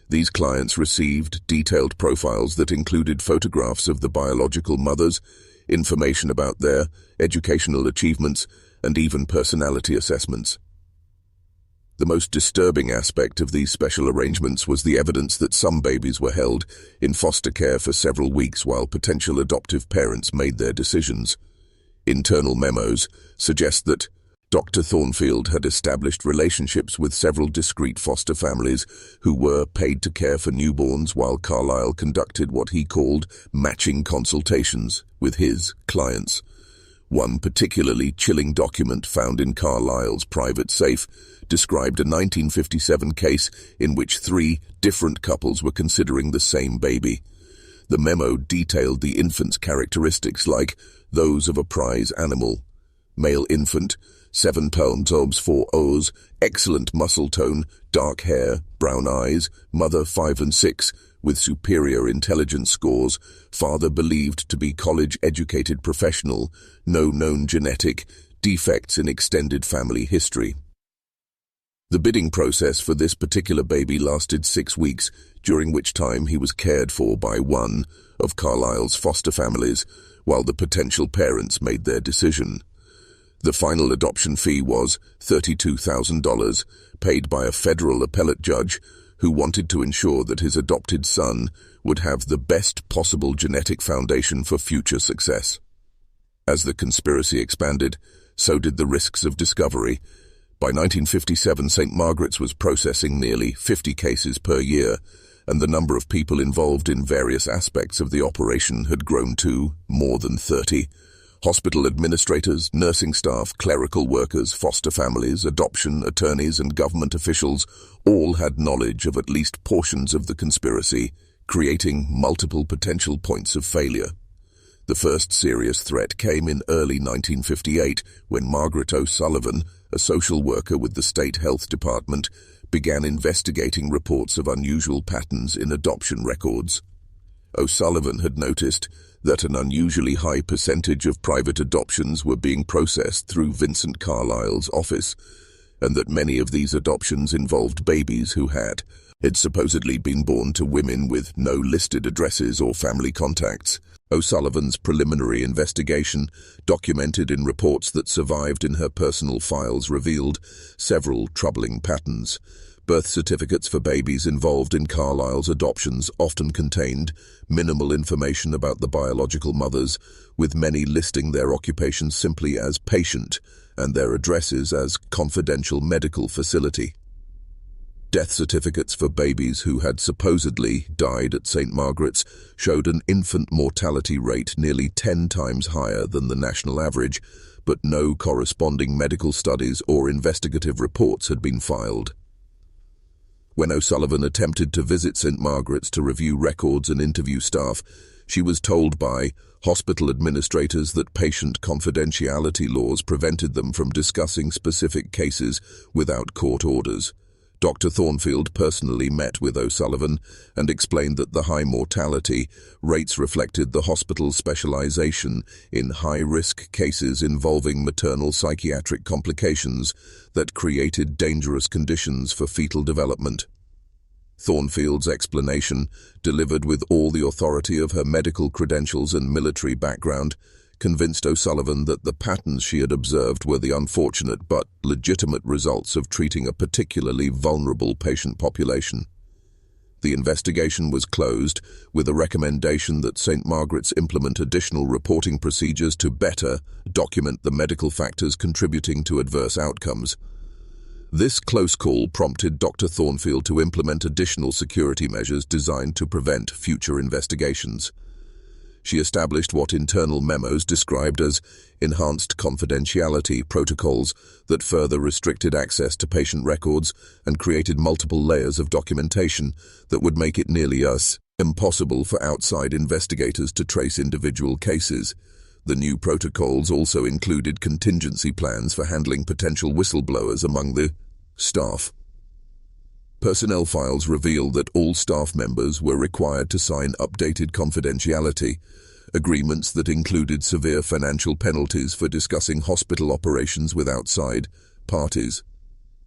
These clients received detailed profiles that included photographs of the biological mothers, information about their educational achievements, and even personality assessments. The most disturbing aspect of these special arrangements was the evidence that some babies were held in foster care for several weeks while potential adoptive parents made their decisions. Internal memos suggest that Dr. Thornfield had established relationships with several discrete foster families who were paid to care for newborns while Carlisle conducted what he called matching consultations with his clients. One particularly chilling document found in Carlisle's private safe described a 1957 case in which 3 different couples were considering the same baby. The memo detailed the infant's characteristics like those of a prize animal. Male infant, 7 pounds 4 oz, excellent muscle tone, dark hair, brown eyes, mother 5 and 6, with superior intelligence scores, father believed to be college-educated professional, no known genetic defects in extended family history. The bidding process for this particular baby lasted 6 weeks, during which time he was cared for by one of Carlisle's foster families, while the potential parents made their decision. The final adoption fee was $32,000, paid by a federal appellate judge who wanted to ensure that his adopted son would have the best possible genetic foundation for future success. As the conspiracy expanded, so did the risks of discovery. By 1957, St. Margaret's was processing nearly 50 cases per year, and the number of people involved in various aspects of the operation had grown to more than 30. Hospital administrators, nursing staff, clerical workers, foster families, adoption attorneys, and government officials all had knowledge of at least portions of the conspiracy, creating multiple potential points of failure. The first serious threat came in early 1958 when Margaret O'Sullivan, a social worker with the State Health Department, began investigating reports of unusual patterns in adoption records. O'Sullivan had noticed that an unusually high percentage of private adoptions were being processed through Vincent Carlisle's office, and that many of these adoptions involved babies who had supposedly been born to women with no listed addresses or family contacts. O'Sullivan's preliminary investigation, documented in reports that survived in her personal files, revealed several troubling patterns. Birth certificates for babies involved in Carlisle's adoptions often contained minimal information about the biological mothers, with many listing their occupations simply as patient and their addresses as confidential medical facility. Death certificates for babies who had supposedly died at St. Margaret's showed an infant mortality rate nearly 10 times higher than the national average, but no corresponding medical studies or investigative reports had been filed. When O'Sullivan attempted to visit St. Margaret's to review records and interview staff, she was told by hospital administrators that patient confidentiality laws prevented them from discussing specific cases without court orders. Dr. Thornfield personally met with O'Sullivan and explained that the high mortality rates reflected the hospital's specialization in high-risk cases involving maternal psychiatric complications that created dangerous conditions for fetal development. Thornfield's explanation, delivered with all the authority of her medical credentials and military background, convinced O'Sullivan that the patterns she had observed were the unfortunate but legitimate results of treating a particularly vulnerable patient population. The investigation was closed with a recommendation that St. Margaret's implement additional reporting procedures to better document the medical factors contributing to adverse outcomes. This close call prompted Dr. Thornfield to implement additional security measures designed to prevent future investigations. She established what internal memos described as enhanced confidentiality protocols that further restricted access to patient records and created multiple layers of documentation that would make it nearly impossible for outside investigators to trace individual cases. The new protocols also included contingency plans for handling potential whistleblowers among the staff. Personnel files revealed that all staff members were required to sign updated confidentiality agreements that included severe financial penalties for discussing hospital operations with outside parties.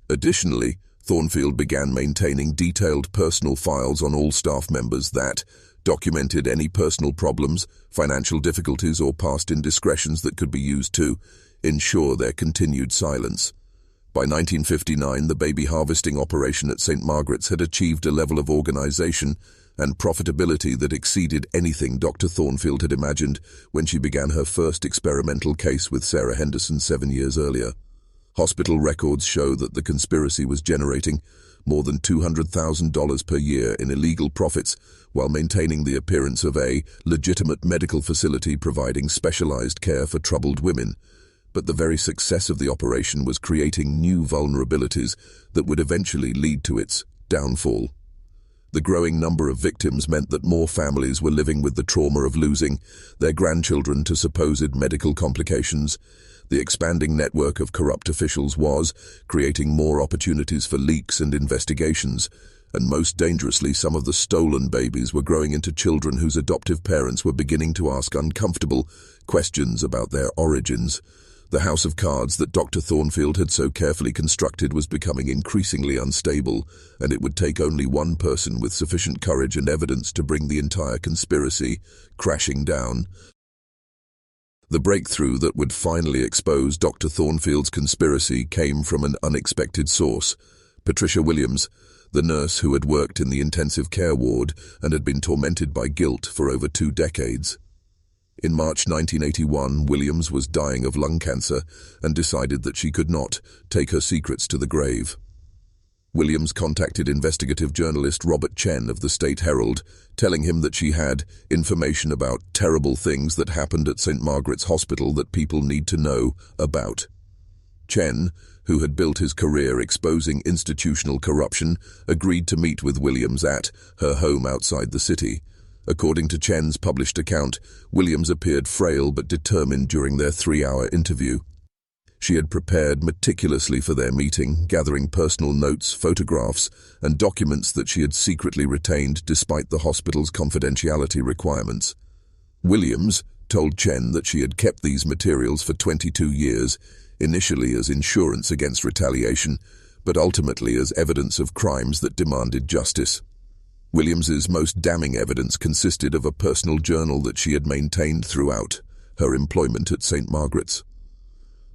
Additionally, Thornfield began maintaining detailed personal files on all staff members that documented any personal problems, financial difficulties, or past indiscretions that could be used to ensure their continued silence. By 1959, the baby harvesting operation at St. Margaret's had achieved a level of organization and profitability that exceeded anything Dr. Thornfield had imagined when she began her first experimental case with Sarah Henderson 7 years earlier. Hospital records show that the conspiracy was generating more than $200,000 per year in illegal profits while maintaining the appearance of a legitimate medical facility providing specialized care for troubled women. But the very success of the operation was creating new vulnerabilities that would eventually lead to its downfall. The growing number of victims meant that more families were living with the trauma of losing their grandchildren to supposed medical complications. The expanding network of corrupt officials was creating more opportunities for leaks and investigations, and most dangerously, some of the stolen babies were growing into children whose adoptive parents were beginning to ask uncomfortable questions about their origins. The house of cards that Dr. Thornfield had so carefully constructed was becoming increasingly unstable, and it would take only one person with sufficient courage and evidence to bring the entire conspiracy crashing down. The breakthrough that would finally expose Dr. Thornfield's conspiracy came from an unexpected source. Patricia Williams, the nurse who had worked in the intensive care ward and had been tormented by guilt for over 2 decades. In March 1981, Williams was dying of lung cancer and decided that she could not take her secrets to the grave. Williams contacted investigative journalist Robert Chen of the State Herald, telling him that she had information about terrible things that happened at St. Margaret's Hospital that people need to know about. Chen, who had built his career exposing institutional corruption, agreed to meet with Williams at her home outside the city. According to Chen's published account, Williams appeared frail but determined during their 3-hour interview. She had prepared meticulously for their meeting, gathering personal notes, photographs, and documents that she had secretly retained despite the hospital's confidentiality requirements. Williams told Chen that she had kept these materials for 22 years, initially as insurance against retaliation, but ultimately as evidence of crimes that demanded justice. Williams's most damning evidence consisted of a personal journal that she had maintained throughout her employment at St. Margaret's.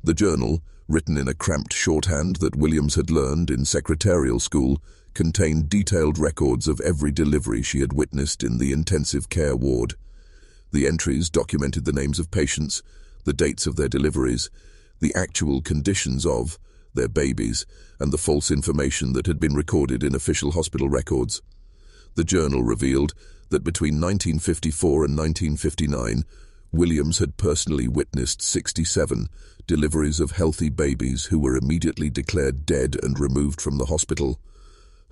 The journal, written in a cramped shorthand that Williams had learned in secretarial school, contained detailed records of every delivery she had witnessed in the intensive care ward. The entries documented the names of patients, the dates of their deliveries, the actual conditions of their babies, and the false information that had been recorded in official hospital records. The journal revealed that between 1954 and 1959, Williams had personally witnessed 67 deliveries of healthy babies who were immediately declared dead and removed from the hospital.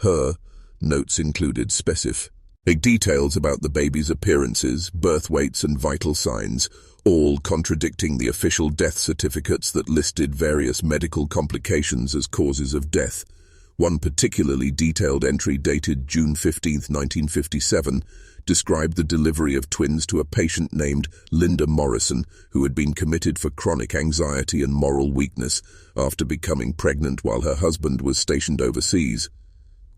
Her notes included specific details about the babies' appearances, birth weights, and vital signs, all contradicting the official death certificates that listed various medical complications as causes of death. One particularly detailed entry dated June 15, 1957, described the delivery of twins to a patient named Linda Morrison, who had been committed for chronic anxiety and moral weakness after becoming pregnant while her husband was stationed overseas.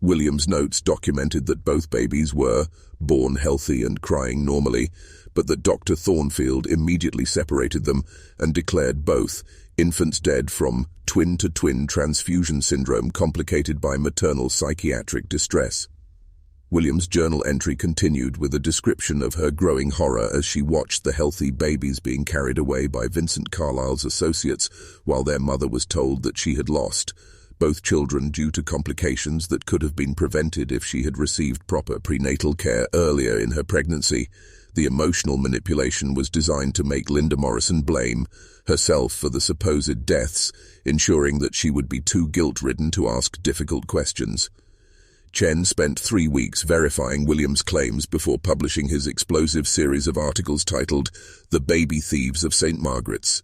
Williams' notes documented that both babies were born healthy and crying normally, but that Dr. Thornfield immediately separated them and declared both infants dead from twin-to-twin transfusion syndrome complicated by maternal psychiatric distress. William's journal entry continued with a description of her growing horror as she watched the healthy babies being carried away by Vincent Carlisle's associates while their mother was told that she had lost both children due to complications that could have been prevented if she had received proper prenatal care earlier in her pregnancy. The emotional manipulation was designed to make Linda Morrison blame herself for the supposed deaths, ensuring that she would be too guilt-ridden to ask difficult questions. Chen spent 3 weeks verifying William's claims before publishing his explosive series of articles titled The Baby Thieves of St. Margaret's.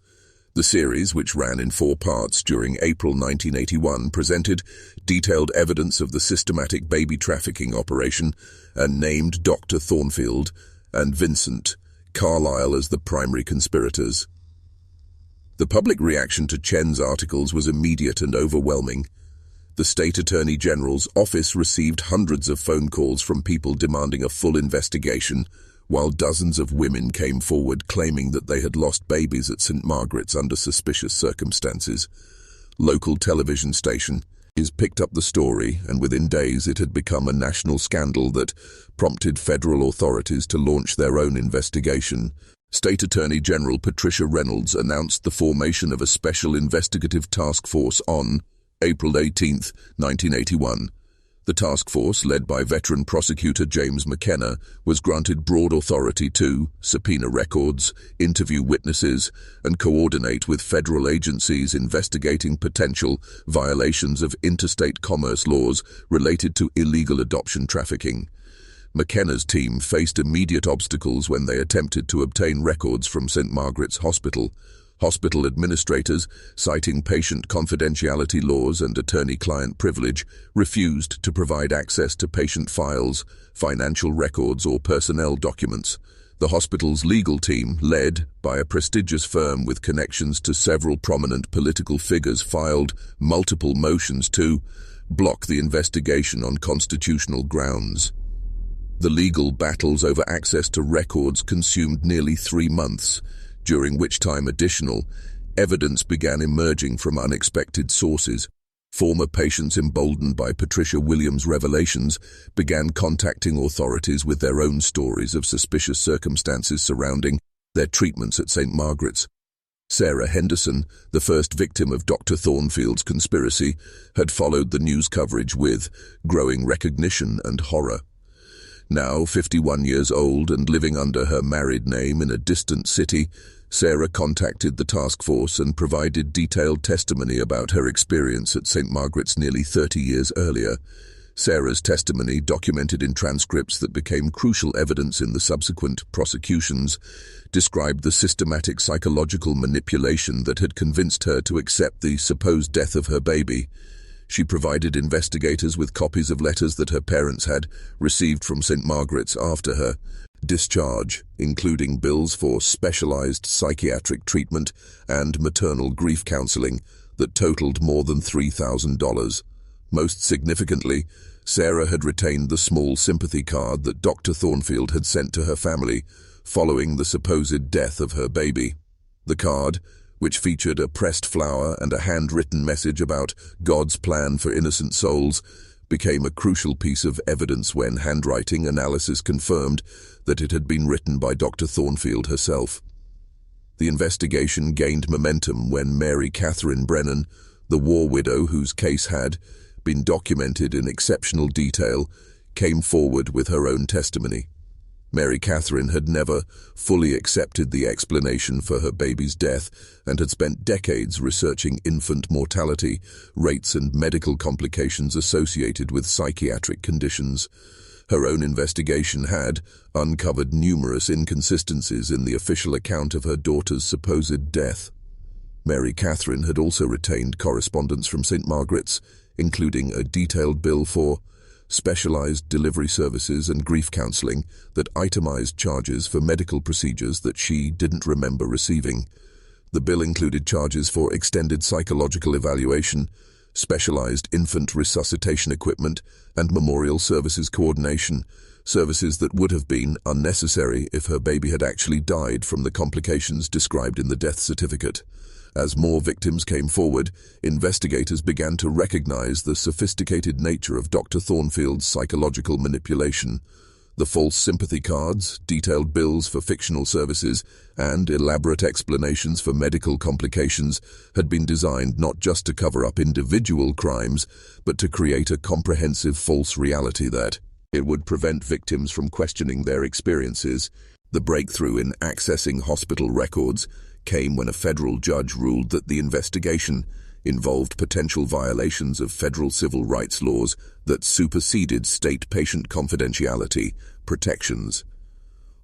The series, which ran in 4 parts during April 1981, presented detailed evidence of the systematic baby trafficking operation and named Dr. Thornfield and Vincent Carlisle as the primary conspirators. The public reaction to Chen's articles was immediate and overwhelming. The State Attorney General's office received hundreds of phone calls from people demanding a full investigation, while dozens of women came forward claiming that they had lost babies at St. Margaret's under suspicious circumstances. Local television station picked up the story, and within days it had become a national scandal that prompted federal authorities to launch their own investigation. State Attorney General Patricia Reynolds announced the formation of a special investigative task force on April 18, 1981. The task force, led by veteran prosecutor James McKenna, was granted broad authority to subpoena records, interview witnesses, and coordinate with federal agencies investigating potential violations of interstate commerce laws related to illegal adoption trafficking. McKenna's team faced immediate obstacles when they attempted to obtain records from St. Margaret's Hospital. Hospital administrators, citing patient confidentiality laws and attorney-client privilege, refused to provide access to patient files, financial records, or personnel documents. The hospital's legal team, led by a prestigious firm with connections to several prominent political figures, filed multiple motions to block the investigation on constitutional grounds. The legal battles over access to records consumed nearly 3 months, during which time additional evidence began emerging from unexpected sources. Former patients, emboldened by Patricia Williams' revelations, began contacting authorities with their own stories of suspicious circumstances surrounding their treatments at St. Margaret's. Sarah Henderson, the first victim of Dr. Thornfield's conspiracy, had followed the news coverage with growing recognition and horror. Now 51 years old and living under her married name in a distant city, Sarah contacted the task force and provided detailed testimony about her experience at St. Margaret's nearly 30 years earlier. Sarah's testimony, documented in transcripts that became crucial evidence in the subsequent prosecutions, described the systematic psychological manipulation that had convinced her to accept the supposed death of her baby. She provided investigators with copies of letters that her parents had received from St. Margaret's after her discharge, including bills for specialized psychiatric treatment and maternal grief counseling that totaled more than $3,000. Most significantly, Sarah had retained the small sympathy card that Dr. Thornfield had sent to her family following the supposed death of her baby. The card, which featured a pressed flower and a handwritten message about God's plan for innocent souls, became a crucial piece of evidence when handwriting analysis confirmed that it had been written by Dr. Thornfield herself. The investigation gained momentum when Mary Catherine Brennan, the war widow whose case had been documented in exceptional detail, came forward with her own testimony. Mary Catherine had never fully accepted the explanation for her baby's death and had spent decades researching infant mortality rates and medical complications associated with psychiatric conditions. Her own investigation had uncovered numerous inconsistencies in the official account of her daughter's supposed death. Mary Catherine had also retained correspondence from St. Margaret's, including a detailed bill for specialized delivery services and grief counseling that itemized charges for medical procedures that she didn't remember receiving. The bill included charges for extended psychological evaluation, specialized infant resuscitation equipment, and memorial services coordination, services that would have been unnecessary if her baby had actually died from the complications described in the death certificate. As more victims came forward, investigators began to recognize the sophisticated nature of Dr. Thornfield's psychological manipulation. The false sympathy cards, detailed bills for fictional services, and elaborate explanations for medical complications had been designed not just to cover up individual crimes, but to create a comprehensive false reality that it would prevent victims from questioning their experiences. The breakthrough in accessing hospital records came when a federal judge ruled that the investigation involved potential violations of federal civil rights laws that superseded state patient confidentiality protections.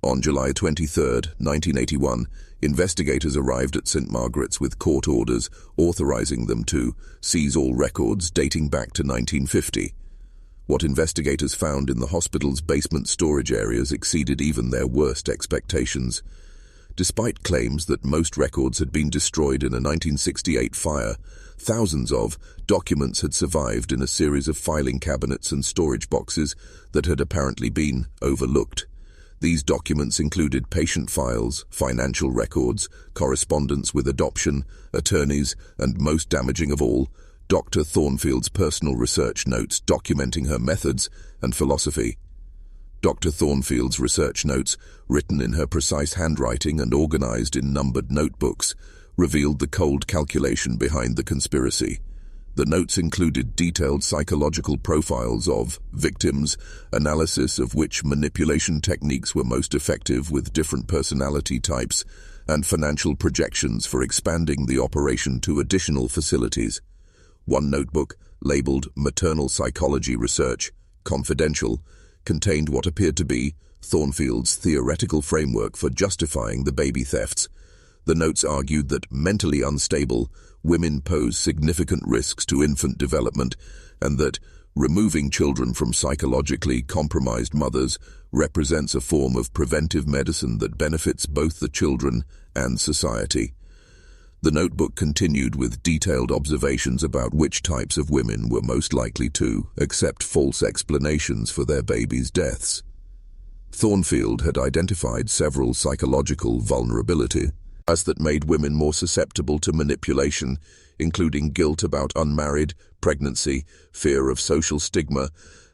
On July 23, 1981, investigators arrived at St. Margaret's with court orders authorizing them to seize all records dating back to 1950. What investigators found in the hospital's basement storage areas exceeded even their worst expectations. Despite claims that most records had been destroyed in a 1968 fire, thousands of documents had survived in a series of filing cabinets and storage boxes that had apparently been overlooked. These documents included patient files, financial records, correspondence with adoption, attorneys, and most damaging of all, Dr. Thornfield's personal research notes documenting her methods and philosophy. Dr. Thornfield's research notes, written in her precise handwriting and organized in numbered notebooks, revealed the cold calculation behind the conspiracy. The notes included detailed psychological profiles of victims, analysis of which manipulation techniques were most effective with different personality types, and financial projections for expanding the operation to additional facilities. One notebook, labeled Maternal Psychology Research, Confidential, contained what appeared to be Thornfield's theoretical framework for justifying the baby thefts. The notes argued that mentally unstable women pose significant risks to infant development and that removing children from psychologically compromised mothers represents a form of preventive medicine that benefits both the children and society. The notebook continued with detailed observations about which types of women were most likely to accept false explanations for their babies' deaths. Thornfield had identified several psychological vulnerabilities that made women more susceptible to manipulation, including guilt about unmarried, pregnancy, fear of social stigma,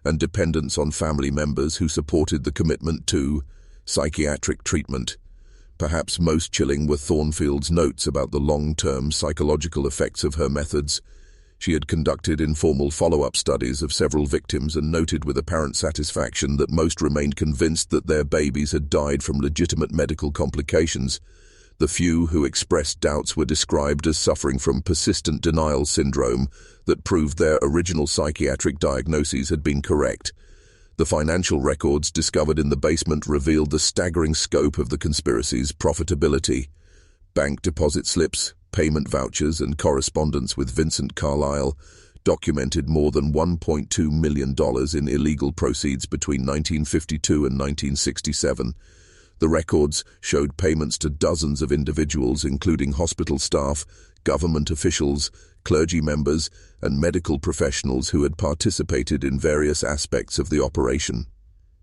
and dependence on family members who supported the commitment to psychiatric treatment. Perhaps most chilling were Thornfield's notes about the long-term psychological effects of her methods. She had conducted informal follow-up studies of several victims and noted with apparent satisfaction that most remained convinced that their babies had died from legitimate medical complications. The few who expressed doubts were described as suffering from persistent denial syndrome that proved their original psychiatric diagnoses had been correct. The financial records discovered in the basement revealed the staggering scope of the conspiracy's profitability. Bank deposit slips, payment vouchers, and correspondence with Vincent Carlisle documented more than $1.2 million in illegal proceeds between 1952 and 1967. The records showed payments to dozens of individuals, including hospital staff, government officials, clergy members, and medical professionals who had participated in various aspects of the operation.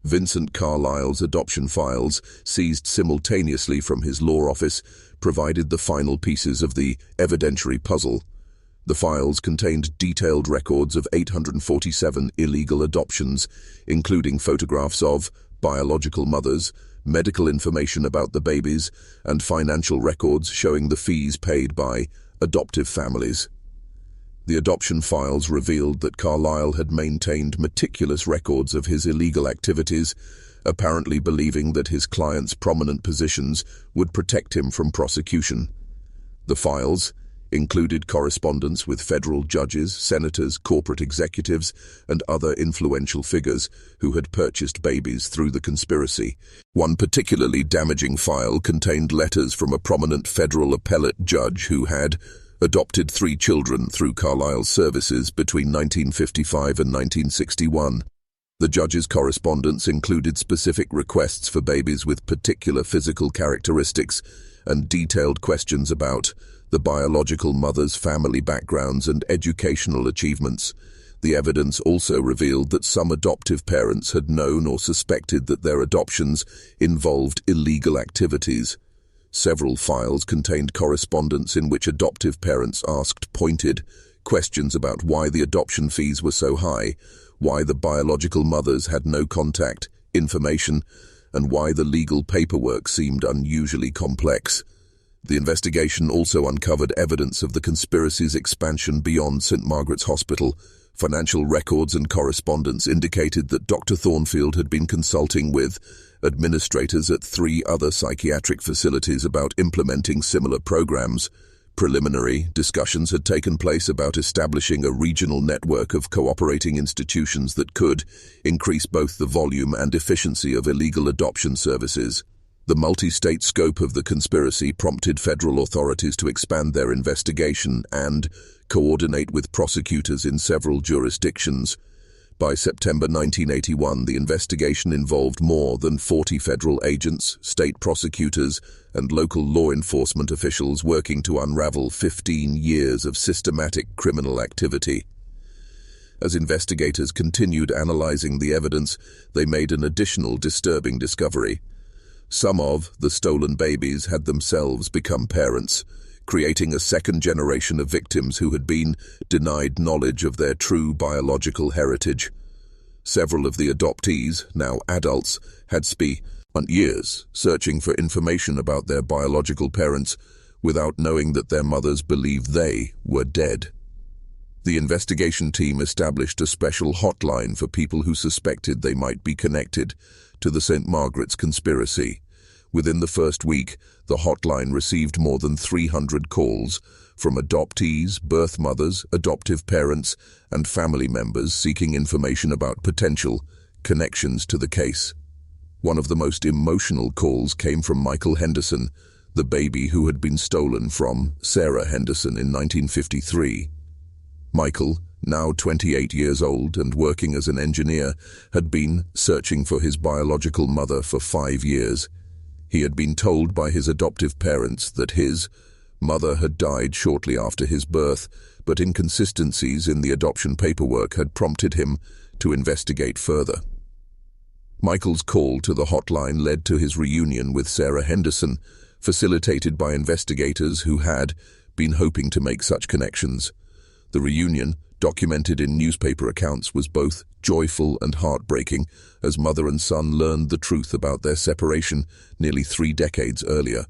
Vincent Carlisle's adoption files, seized simultaneously from his law office, provided the final pieces of the evidentiary puzzle. The files contained detailed records of 847 illegal adoptions, including photographs of biological mothers, medical information about the babies, and financial records showing the fees paid by adoptive families. The adoption files revealed that Carlisle had maintained meticulous records of his illegal activities, apparently believing that his client's prominent positions would protect him from prosecution. The files included correspondence with federal judges, senators, corporate executives, and other influential figures who had purchased babies through the conspiracy. One particularly damaging file contained letters from a prominent federal appellate judge who had adopted 3 children through Carlisle's services between 1955 and 1961. The judge's correspondence included specific requests for babies with particular physical characteristics and detailed questions about the biological mother's family backgrounds and educational achievements. The evidence also revealed that some adoptive parents had known or suspected that their adoptions involved illegal activities. Several files contained correspondence in which adoptive parents asked pointed questions about why the adoption fees were so high, why the biological mothers had no contact information, and why the legal paperwork seemed unusually complex. The investigation also uncovered evidence of the conspiracy's expansion beyond St. Margaret's Hospital. Financial records and correspondence indicated that Dr. Thornfield had been consulting with administrators at 3 other psychiatric facilities about implementing similar programs. Preliminary discussions had taken place about establishing a regional network of cooperating institutions that could increase both the volume and efficiency of illegal adoption services. The multi-state scope of the conspiracy prompted federal authorities to expand their investigation and coordinate with prosecutors in several jurisdictions. By September 1981, the investigation involved more than 40 federal agents, state prosecutors, and local law enforcement officials working to unravel 15 years of systematic criminal activity. As investigators continued analyzing the evidence, they made an additional disturbing discovery. Some of the stolen babies had themselves become parents, creating a second generation of victims who had been denied knowledge of their true biological heritage. Several of the adoptees, now adults, had spent years searching for information about their biological parents without knowing that their mothers believed they were dead. The investigation team established a special hotline for people who suspected they might be connected to the St. Margaret's conspiracy. Within the first week, the hotline received more than 300 calls from adoptees, birth mothers, adoptive parents, and family members seeking information about potential connections to the case. One of the most emotional calls came from Michael Henderson, the baby who had been stolen from Sarah Henderson in 1953. Michael, now 28 years old and working as an engineer, had been searching for his biological mother for 5 years. He had been told by his adoptive parents that his mother had died shortly after his birth, but inconsistencies in the adoption paperwork had prompted him to investigate further. Michael's call to the hotline led to his reunion with Sarah Henderson, facilitated by investigators who had been hoping to make such connections. The reunion, documented in newspaper accounts, was both joyful and heartbreaking as mother and son learned the truth about their separation nearly 3 decades earlier.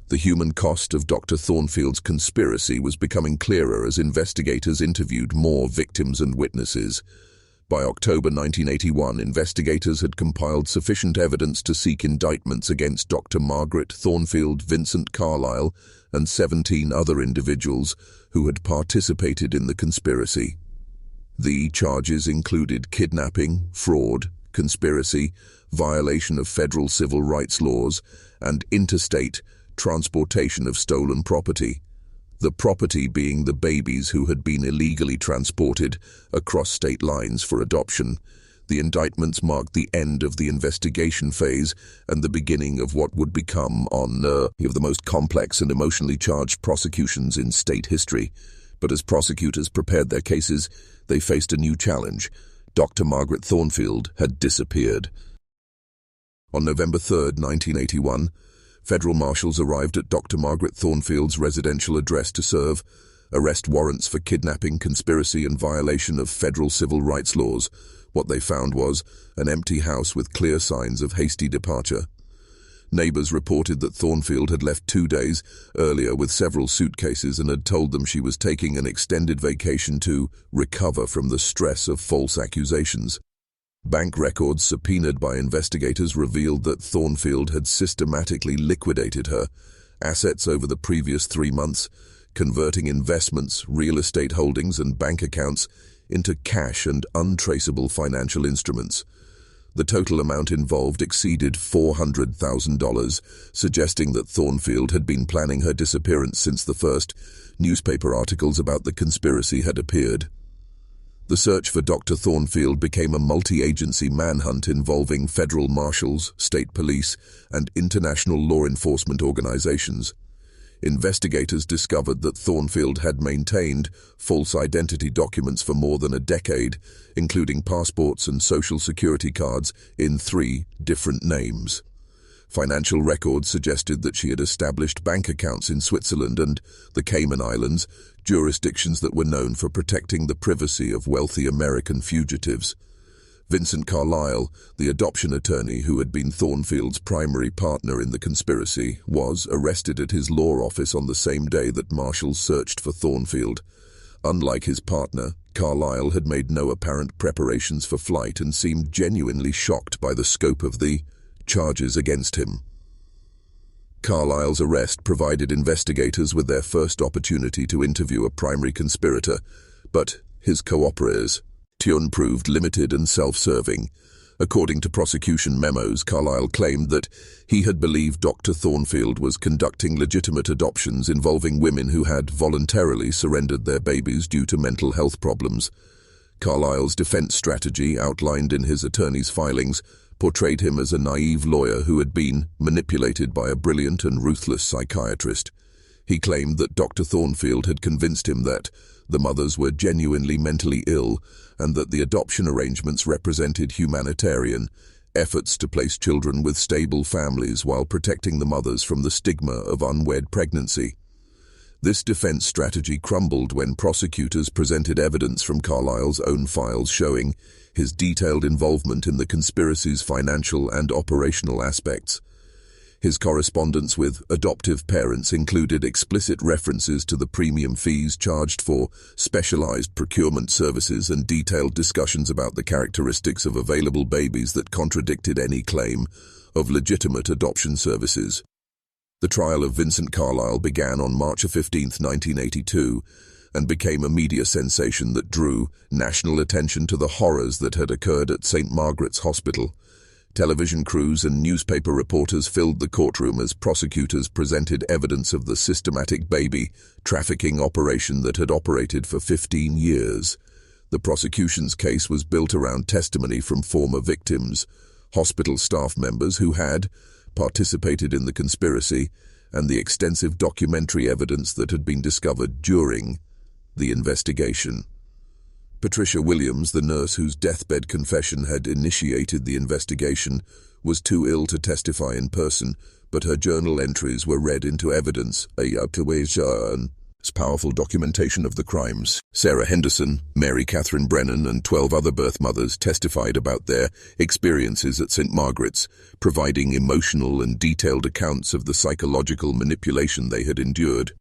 The human cost of Dr. Thornfield's conspiracy was becoming clearer as investigators interviewed more victims and witnesses. By October 1981, investigators had compiled sufficient evidence to seek indictments against Dr. Margaret Thornfield, Vincent Carlisle, and 17 other individuals who had participated in the conspiracy. The charges included kidnapping, fraud, conspiracy, violation of federal civil rights laws, and interstate transportation of stolen property. The property being the babies who had been illegally transported across state lines for adoption. The indictments marked the end of the investigation phase and the beginning of what would become one of the most complex and emotionally charged prosecutions in state history. But as prosecutors prepared their cases, they faced a new challenge. Dr. Margaret Thornfield had disappeared. On November 3, 1981, federal marshals arrived at Dr. Margaret Thornfield's residential address to serve arrest warrants for kidnapping, conspiracy, and violation of federal civil rights laws. What they found was an empty house with clear signs of hasty departure. Neighbors reported that Thornfield had left 2 days earlier with several suitcases and had told them she was taking an extended vacation to recover from the stress of false accusations. Bank records subpoenaed by investigators revealed that Thornfield had systematically liquidated her assets over the previous 3 months, converting investments, real estate holdings, and bank accounts into cash and untraceable financial instruments. The total amount involved exceeded $400,000, suggesting that Thornfield had been planning her disappearance since the first newspaper articles about the conspiracy had appeared. The search for Dr. Thornfield became a multi-agency manhunt involving federal marshals, state police, and international law enforcement organizations. Investigators discovered that Thornfield had maintained false identity documents for more than a decade, including passports and social security cards in 3 different names. Financial records suggested that she had established bank accounts in Switzerland and the Cayman Islands, jurisdictions that were known for protecting the privacy of wealthy American fugitives. Vincent Carlisle, the adoption attorney who had been Thornfield's primary partner in the conspiracy, was arrested at his law office on the same day that marshals searched for Thornfield. Unlike his partner, Carlisle had made no apparent preparations for flight and seemed genuinely shocked by the scope of the charges against him. Carlisle's arrest provided investigators with their first opportunity to interview a primary conspirator, but his cooperators proved limited and self-serving. According to prosecution memos, Carlisle claimed that he had believed Dr. Thornfield was conducting legitimate adoptions involving women who had voluntarily surrendered their babies due to mental health problems. Carlisle's defense strategy, outlined in his attorney's filings, portrayed him as a naive lawyer who had been manipulated by a brilliant and ruthless psychiatrist. He claimed that Dr. Thornfield had convinced him that the mothers were genuinely mentally ill and that the adoption arrangements represented humanitarian efforts to place children with stable families while protecting the mothers from the stigma of unwed pregnancy. This defense strategy crumbled when prosecutors presented evidence from Carlisle's own files showing his detailed involvement in the conspiracy's financial and operational aspects. His correspondence with adoptive parents included explicit references to the premium fees charged for specialized procurement services and detailed discussions about the characteristics of available babies that contradicted any claim of legitimate adoption services. The trial of Vincent Carlisle began on March 15, 1982, and became a media sensation that drew national attention to the horrors that had occurred at St. Margaret's Hospital. Television crews and newspaper reporters filled the courtroom as prosecutors presented evidence of the systematic baby trafficking operation that had operated for 15 years. The prosecution's case was built around testimony from former victims, hospital staff members who had participated in the conspiracy, and the extensive documentary evidence that had been discovered during the investigation. Patricia Williams, the nurse whose deathbed confession had initiated the investigation, was too ill to testify in person, but her journal entries were read into evidence, as powerful documentation of the crimes. Sarah Henderson, Mary Catherine Brennan, and 12 other birth mothers testified about their experiences at St. Margaret's, providing emotional and detailed accounts of the psychological manipulation they had endured.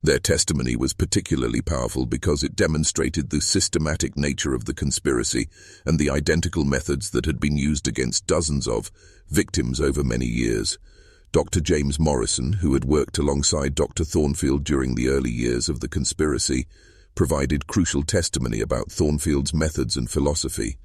Their testimony was particularly powerful because it demonstrated the systematic nature of the conspiracy and the identical methods that had been used against dozens of victims over many years. Dr. James Morrison, who had worked alongside Dr. Thornfield during the early years of the conspiracy, provided crucial testimony about Thornfield's methods and philosophy.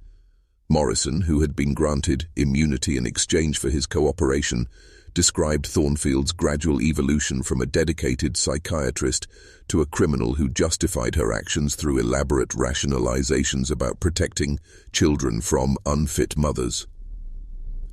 Morrison, who had been granted immunity in exchange for his cooperation, described Thornfield's gradual evolution from a dedicated psychiatrist to a criminal who justified her actions through elaborate rationalizations about protecting children from unfit mothers.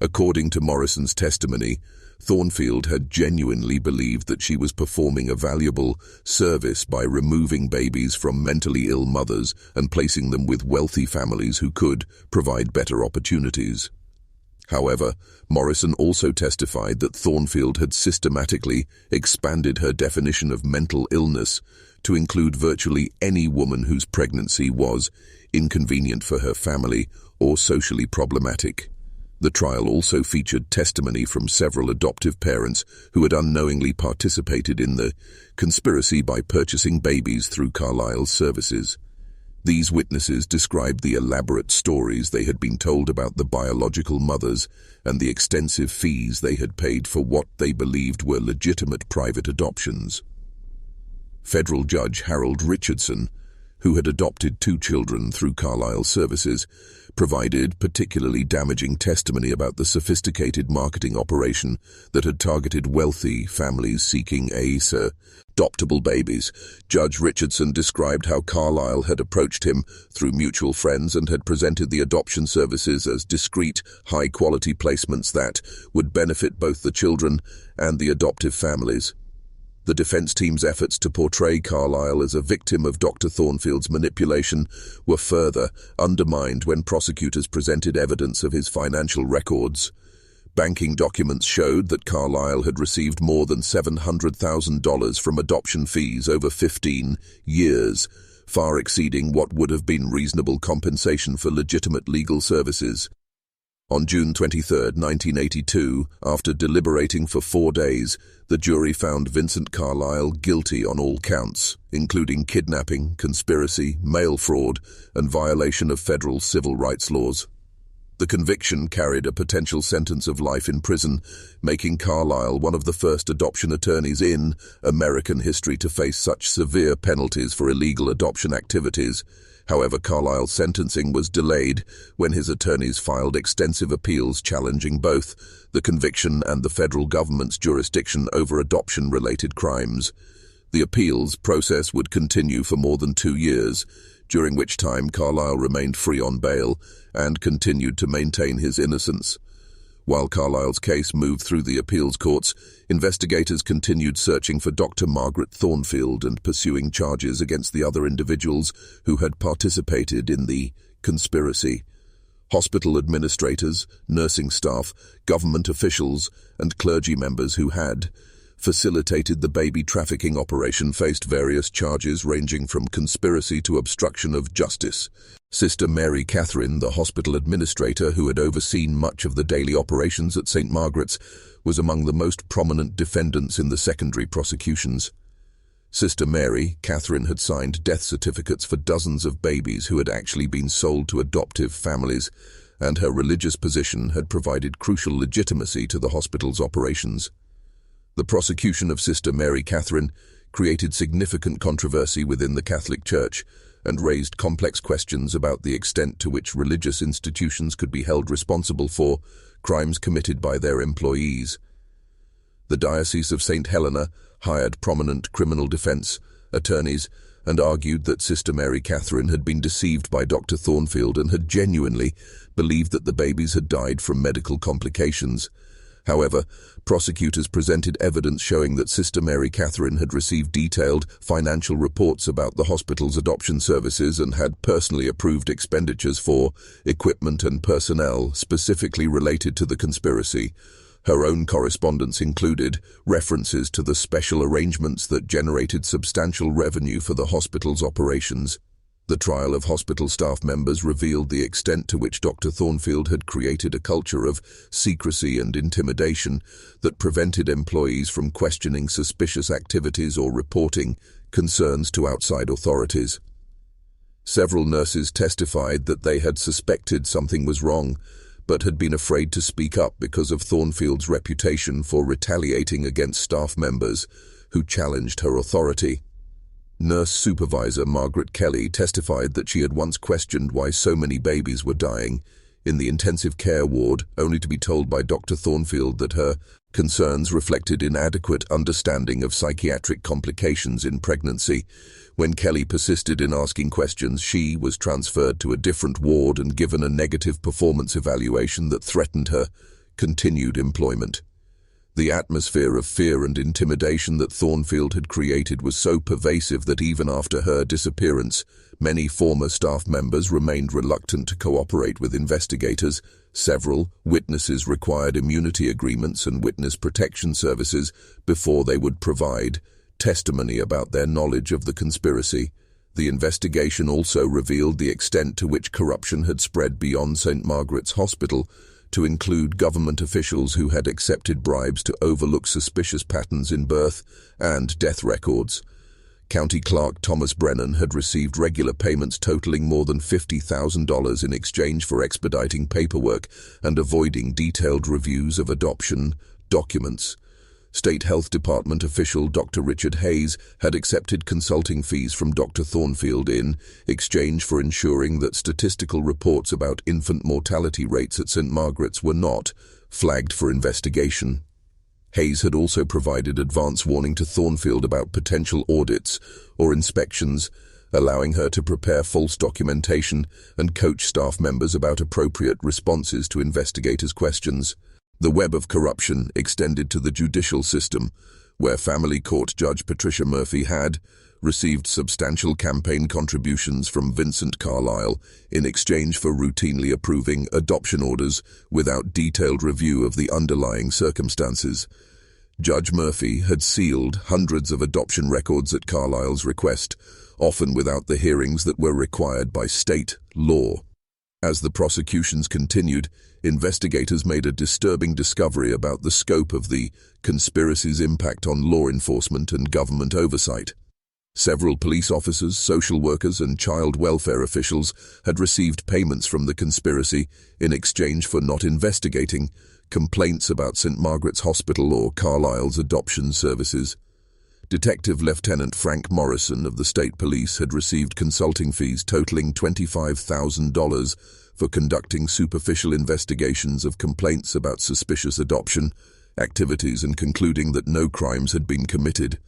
According to Morrison's testimony, Thornfield had genuinely believed that she was performing a valuable service by removing babies from mentally ill mothers and placing them with wealthy families who could provide better opportunities. However, Morrison also testified that Thornfield had systematically expanded her definition of mental illness to include virtually any woman whose pregnancy was inconvenient for her family or socially problematic. The trial also featured testimony from several adoptive parents who had unknowingly participated in the conspiracy by purchasing babies through Carlisle's services. These witnesses described the elaborate stories they had been told about the biological mothers and the extensive fees they had paid for what they believed were legitimate private adoptions. Federal Judge Harold Richardson, who had adopted 2 children through Carlisle's services, provided particularly damaging testimony about the sophisticated marketing operation that had targeted wealthy families seeking adoptable babies. Judge Richardson described how Carlisle had approached him through mutual friends and had presented the adoption services as discreet, high-quality placements that would benefit both the children and the adoptive families. The defense team's efforts to portray Carlisle as a victim of Dr. Thornfield's manipulation were further undermined when prosecutors presented evidence of his financial records. Banking documents showed that Carlisle had received more than $700,000 from adoption fees over 15 years, far exceeding what would have been reasonable compensation for legitimate legal services. On June 23, 1982, after deliberating for 4 days, the jury found Vincent Carlisle guilty on all counts, including kidnapping, conspiracy, mail fraud, and violation of federal civil rights laws. The conviction carried a potential sentence of life in prison, making Carlisle one of the first adoption attorneys in American history to face such severe penalties for illegal adoption activities. However, Carlisle's sentencing was delayed when his attorneys filed extensive appeals challenging both the conviction and the federal government's jurisdiction over adoption-related crimes. The appeals process would continue for more than 2 years, during which time Carlisle remained free on bail and continued to maintain his innocence. While Carlisle's case moved through the appeals courts, investigators continued searching for Dr. Margaret Thornfield and pursuing charges against the other individuals who had participated in the conspiracy. Hospital administrators, nursing staff, government officials, and clergy members who had facilitated the baby trafficking operation faced various charges ranging from conspiracy to obstruction of justice. Sister Mary Catherine, the hospital administrator who had overseen much of the daily operations at St. Margaret's, was among the most prominent defendants in the secondary prosecutions. Sister Mary Catherine had signed death certificates for dozens of babies who had actually been sold to adoptive families, and her religious position had provided crucial legitimacy to the hospital's operations. The prosecution of Sister Mary Catherine created significant controversy within the Catholic Church and raised complex questions about the extent to which religious institutions could be held responsible for crimes committed by their employees. The Diocese of St. Helena hired prominent criminal defense attorneys and argued that Sister Mary Catherine had been deceived by Dr. Thornfield and had genuinely believed that the babies had died from medical complications. However, prosecutors presented evidence showing that Sister Mary Catherine had received detailed financial reports about the hospital's adoption services and had personally approved expenditures for equipment and personnel specifically related to the conspiracy. Her own correspondence included references to the special arrangements that generated substantial revenue for the hospital's operations. The trial of hospital staff members revealed the extent to which Dr. Thornfield had created a culture of secrecy and intimidation that prevented employees from questioning suspicious activities or reporting concerns to outside authorities. Several nurses testified that they had suspected something was wrong, but had been afraid to speak up because of Thornfield's reputation for retaliating against staff members who challenged her authority. Nurse supervisor Margaret Kelly testified that she had once questioned why so many babies were dying in the intensive care ward, only to be told by Dr. Thornfield that her concerns reflected inadequate understanding of psychiatric complications in pregnancy. When Kelly persisted in asking questions, she was transferred to a different ward and given a negative performance evaluation that threatened her continued employment. The atmosphere of fear and intimidation that Thornfield had created was so pervasive that even after her disappearance, many former staff members remained reluctant to cooperate with investigators. Several witnesses required immunity agreements and witness protection services before they would provide testimony about their knowledge of the conspiracy. The investigation also revealed the extent to which corruption had spread beyond St. Margaret's Hospital, to include government officials who had accepted bribes to overlook suspicious patterns in birth and death records. County Clerk Thomas Brennan had received regular payments totaling more than $50,000 in exchange for expediting paperwork and avoiding detailed reviews of adoption documents. State Health Department official Dr. Richard Hayes had accepted consulting fees from Dr. Thornfield in exchange for ensuring that statistical reports about infant mortality rates at St. Margaret's were not flagged for investigation. Hayes had also provided advance warning to Thornfield about potential audits or inspections, allowing her to prepare false documentation and coach staff members about appropriate responses to investigators' questions. The web of corruption extended to the judicial system, where family court judge Patricia Murphy had, received substantial campaign contributions from Vincent Carlisle in exchange for routinely approving adoption orders without detailed review of the underlying circumstances. Judge Murphy had sealed hundreds of adoption records at Carlisle's request, often without the hearings that were required by state law. As the prosecutions continued, investigators made a disturbing discovery about the scope of the conspiracy's impact on law enforcement and government oversight. Several police officers, social workers, and child welfare officials had received payments from the conspiracy in exchange for not investigating complaints about St. Margaret's Hospital or Carlisle's adoption services. Detective Lieutenant Frank Morrison of the State Police had received consulting fees totaling $25,000 for conducting superficial investigations of complaints about suspicious adoption activities and concluding that no crimes had been committed.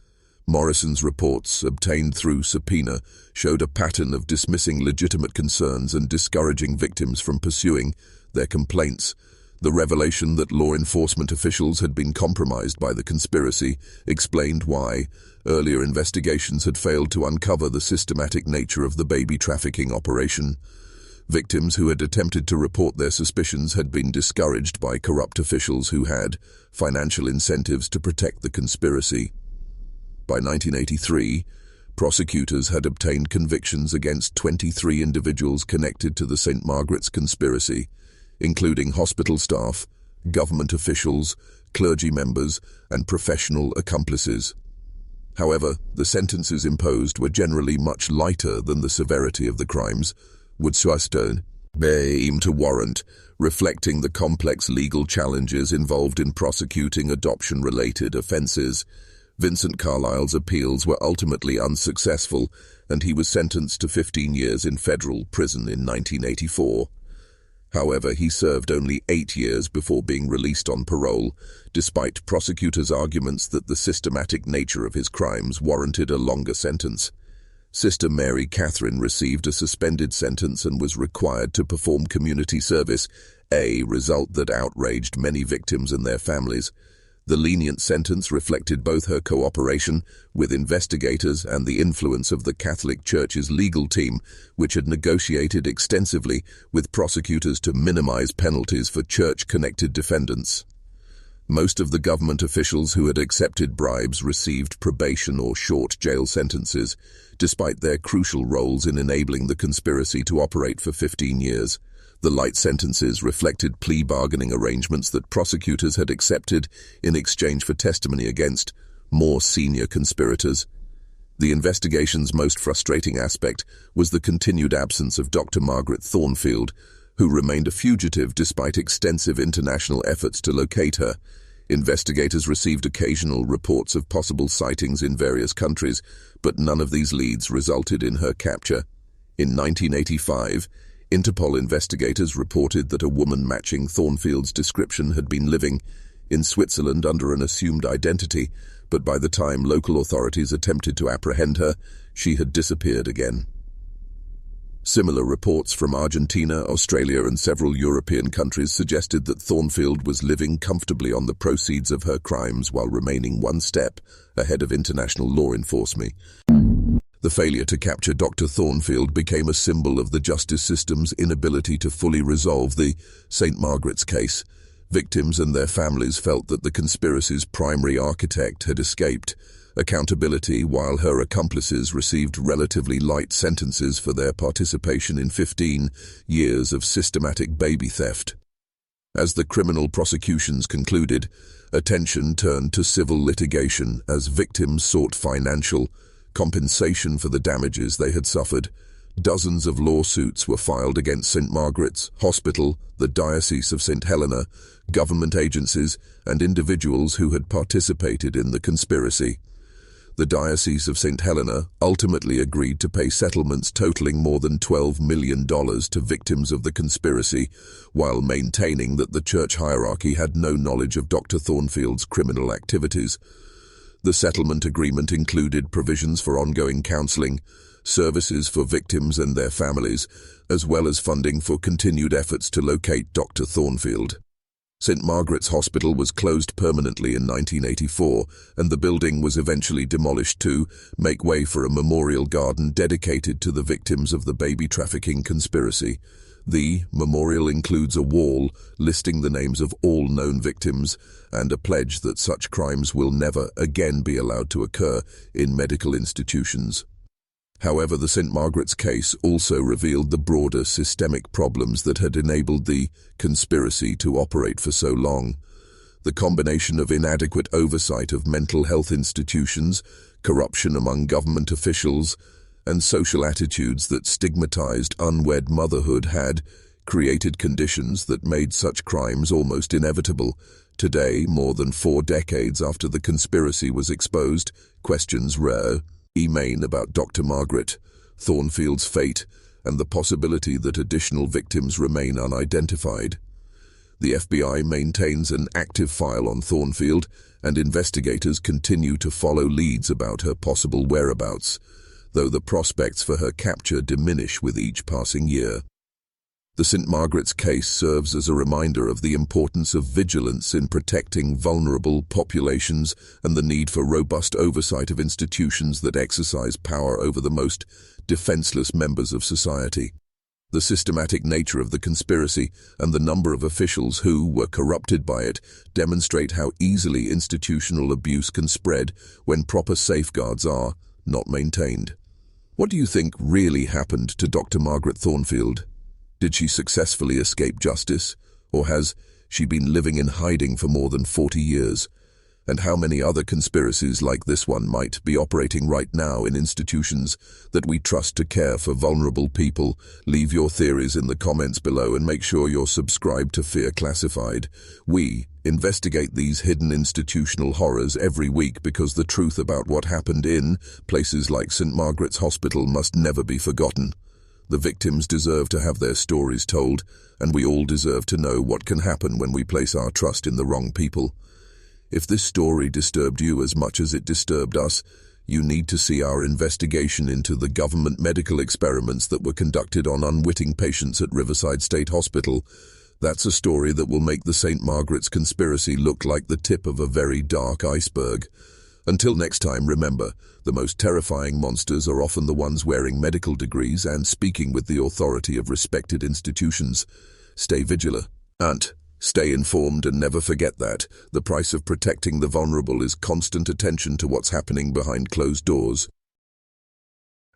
Morrison's reports, obtained through subpoena, showed a pattern of dismissing legitimate concerns and discouraging victims from pursuing their complaints. The revelation that law enforcement officials had been compromised by the conspiracy explained why earlier investigations had failed to uncover the systematic nature of the baby trafficking operation. Victims who had attempted to report their suspicions had been discouraged by corrupt officials who had financial incentives to protect the conspiracy. By 1983, prosecutors had obtained convictions against 23 individuals connected to the St. Margaret's conspiracy, including hospital staff, government officials, clergy members, and professional accomplices. However, the sentences imposed were generally much lighter than the severity of the crimes would seem to warrant, reflecting the complex legal challenges involved in prosecuting adoption-related offenses. Vincent Carlisle's appeals were ultimately unsuccessful, and he was sentenced to 15 years in federal prison in 1984. However, he served only 8 years before being released on parole, despite prosecutors' arguments that the systematic nature of his crimes warranted a longer sentence. Sister Mary Catherine received a suspended sentence and was required to perform community service, a result that outraged many victims and their families. The lenient sentence reflected both her cooperation with investigators and the influence of the Catholic Church's legal team, which had negotiated extensively with prosecutors to minimize penalties for church-connected defendants. Most of the government officials who had accepted bribes received probation or short jail sentences, despite their crucial roles in enabling the conspiracy to operate for 15 years. The light sentences reflected plea bargaining arrangements that prosecutors had accepted in exchange for testimony against more senior conspirators. The investigation's most frustrating aspect was the continued absence of Dr. Margaret Thornfield, who remained a fugitive despite extensive international efforts to locate her. Investigators received occasional reports of possible sightings in various countries, but none of these leads resulted in her capture. In 1985, Interpol investigators reported that a woman matching Thornfield's description had been living in Switzerland under an assumed identity, but by the time local authorities attempted to apprehend her, she had disappeared again. Similar reports from Argentina, Australia, and several European countries suggested that Thornfield was living comfortably on the proceeds of her crimes while remaining one step ahead of international law enforcement. The failure to capture Dr. Thornfield became a symbol of the justice system's inability to fully resolve the St. Margaret's case. Victims and their families felt that the conspiracy's primary architect had escaped accountability, while her accomplices received relatively light sentences for their participation in 15 years of systematic baby theft. As the criminal prosecutions concluded, attention turned to civil litigation as victims sought financial compensation for the damages they had suffered. Dozens of lawsuits were filed against St. Margaret's Hospital, the Diocese of St. Helena, government agencies, and individuals who had participated in the conspiracy. The Diocese of St. Helena ultimately agreed to pay settlements totaling more than $12 million to victims of the conspiracy, while maintaining that the church hierarchy had no knowledge of Dr. Thornfield's criminal activities. The settlement agreement included provisions for ongoing counseling, services for victims and their families, as well as funding for continued efforts to locate Dr. Thornfield. St. Margaret's Hospital was closed permanently in 1984, and the building was eventually demolished to make way for a memorial garden dedicated to the victims of the baby trafficking conspiracy. The memorial includes a wall listing the names of all known victims and a pledge that such crimes will never again be allowed to occur in medical institutions. However, the St. Margaret's case also revealed the broader systemic problems that had enabled the conspiracy to operate for so long. The combination of inadequate oversight of mental health institutions, corruption among government officials, and social attitudes that stigmatized unwed motherhood had created conditions that made such crimes almost inevitable. Today, more than 4 decades after the conspiracy was exposed, questions remain about Dr. Margaret Thornfield's fate and the possibility that additional victims remain unidentified. The FBI maintains an active file on Thornfield, and investigators continue to follow leads about her possible whereabouts, though the prospects for her capture diminish with each passing year. The St. Margaret's case serves as a reminder of the importance of vigilance in protecting vulnerable populations and the need for robust oversight of institutions that exercise power over the most defenseless members of society. The systematic nature of the conspiracy and the number of officials who were corrupted by it demonstrate how easily institutional abuse can spread when proper safeguards are not maintained. What do you think really happened to Dr. Margaret Thornfield? Did she successfully escape justice, or has she been living in hiding for more than 40 years? And how many other conspiracies like this one might be operating right now in institutions that we trust to care for vulnerable people? Leave your theories in the comments below and make sure you're subscribed to Declassified. We investigate these hidden institutional horrors every week because the truth about what happened in places like St. Margaret's Hospital must never be forgotten. The victims deserve to have their stories told, and we all deserve to know what can happen when we place our trust in the wrong people. If this story disturbed you as much as it disturbed us, you need to see our investigation into the government medical experiments that were conducted on unwitting patients at Riverside State Hospital. That's a story that will make the St. Margaret's conspiracy look like the tip of a very dark iceberg. Until next time, remember, the most terrifying monsters are often the ones wearing medical degrees and speaking with the authority of respected institutions. Stay vigilant and stay informed, and never forget that the price of protecting the vulnerable is constant attention to what's happening behind closed doors.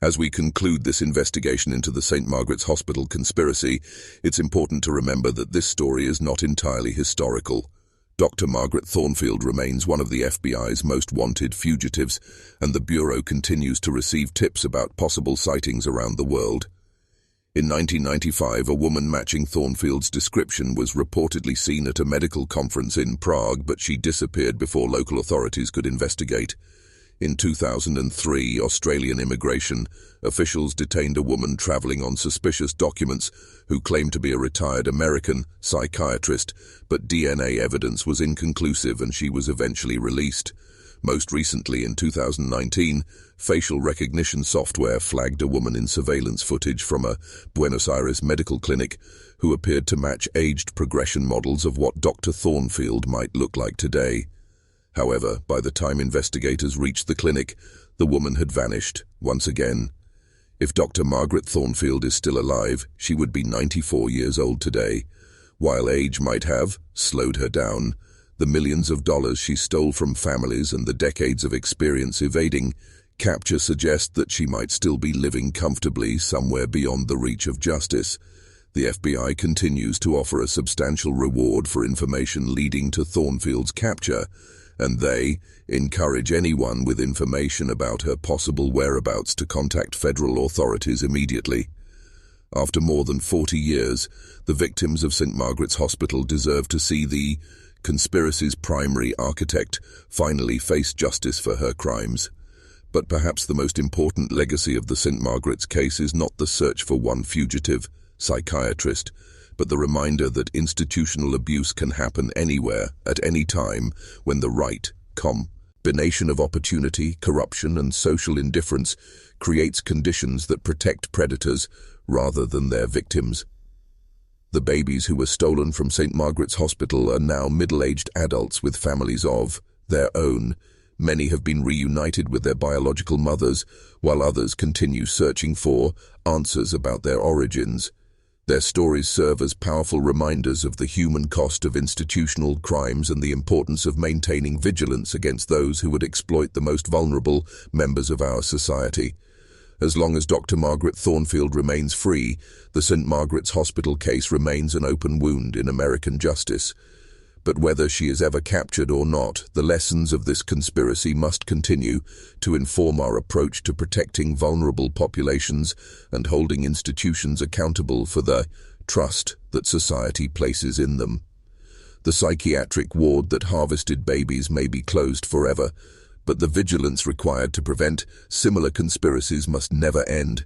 As we conclude this investigation into the St. Margaret's Hospital conspiracy, it's important to remember that this story is not entirely historical. Dr. Margaret Thornfield remains one of the FBI's most wanted fugitives, and the Bureau continues to receive tips about possible sightings around the world. In 1995, a woman matching Thornfield's description was reportedly seen at a medical conference in Prague, but she disappeared before local authorities could investigate. In 2003, Australian immigration officials detained a woman traveling on suspicious documents who claimed to be a retired American psychiatrist, but DNA evidence was inconclusive and she was eventually released. Most recently, in 2019, facial recognition software flagged a woman in surveillance footage from a Buenos Aires medical clinic who appeared to match aged progression models of what Dr. Thornfield might look like today. However, by the time investigators reached the clinic, the woman had vanished once again. If Dr. Margaret Thornfield is still alive, she would be 94 years old today. While age might have slowed her down, the millions of dollars she stole from families and the decades of experience evading capture suggest that she might still be living comfortably somewhere beyond the reach of justice. The FBI continues to offer a substantial reward for information leading to Thornfield's capture, and they encourage anyone with information about her possible whereabouts to contact federal authorities immediately. After more than 40 years, the victims of St. Margaret's Hospital deserve to see the conspiracy's primary architect finally face justice for her crimes. But perhaps the most important legacy of the St. Margaret's case is not the search for one fugitive psychiatrist, but the reminder that institutional abuse can happen anywhere, at any time, when the right combination of opportunity, corruption, and social indifference creates conditions that protect predators rather than their victims. The babies who were stolen from St. Margaret's Hospital are now middle-aged adults with families of their own. Many have been reunited with their biological mothers, while others continue searching for answers about their origins. Their stories serve as powerful reminders of the human cost of institutional crimes and the importance of maintaining vigilance against those who would exploit the most vulnerable members of our society. As long as Dr. Margaret Thornfield remains free, the St. Margaret's Hospital case remains an open wound in American justice. But whether she is ever captured or not, the lessons of this conspiracy must continue to inform our approach to protecting vulnerable populations and holding institutions accountable for the trust that society places in them. The psychiatric ward that harvested babies may be closed forever, but the vigilance required to prevent similar conspiracies must never end.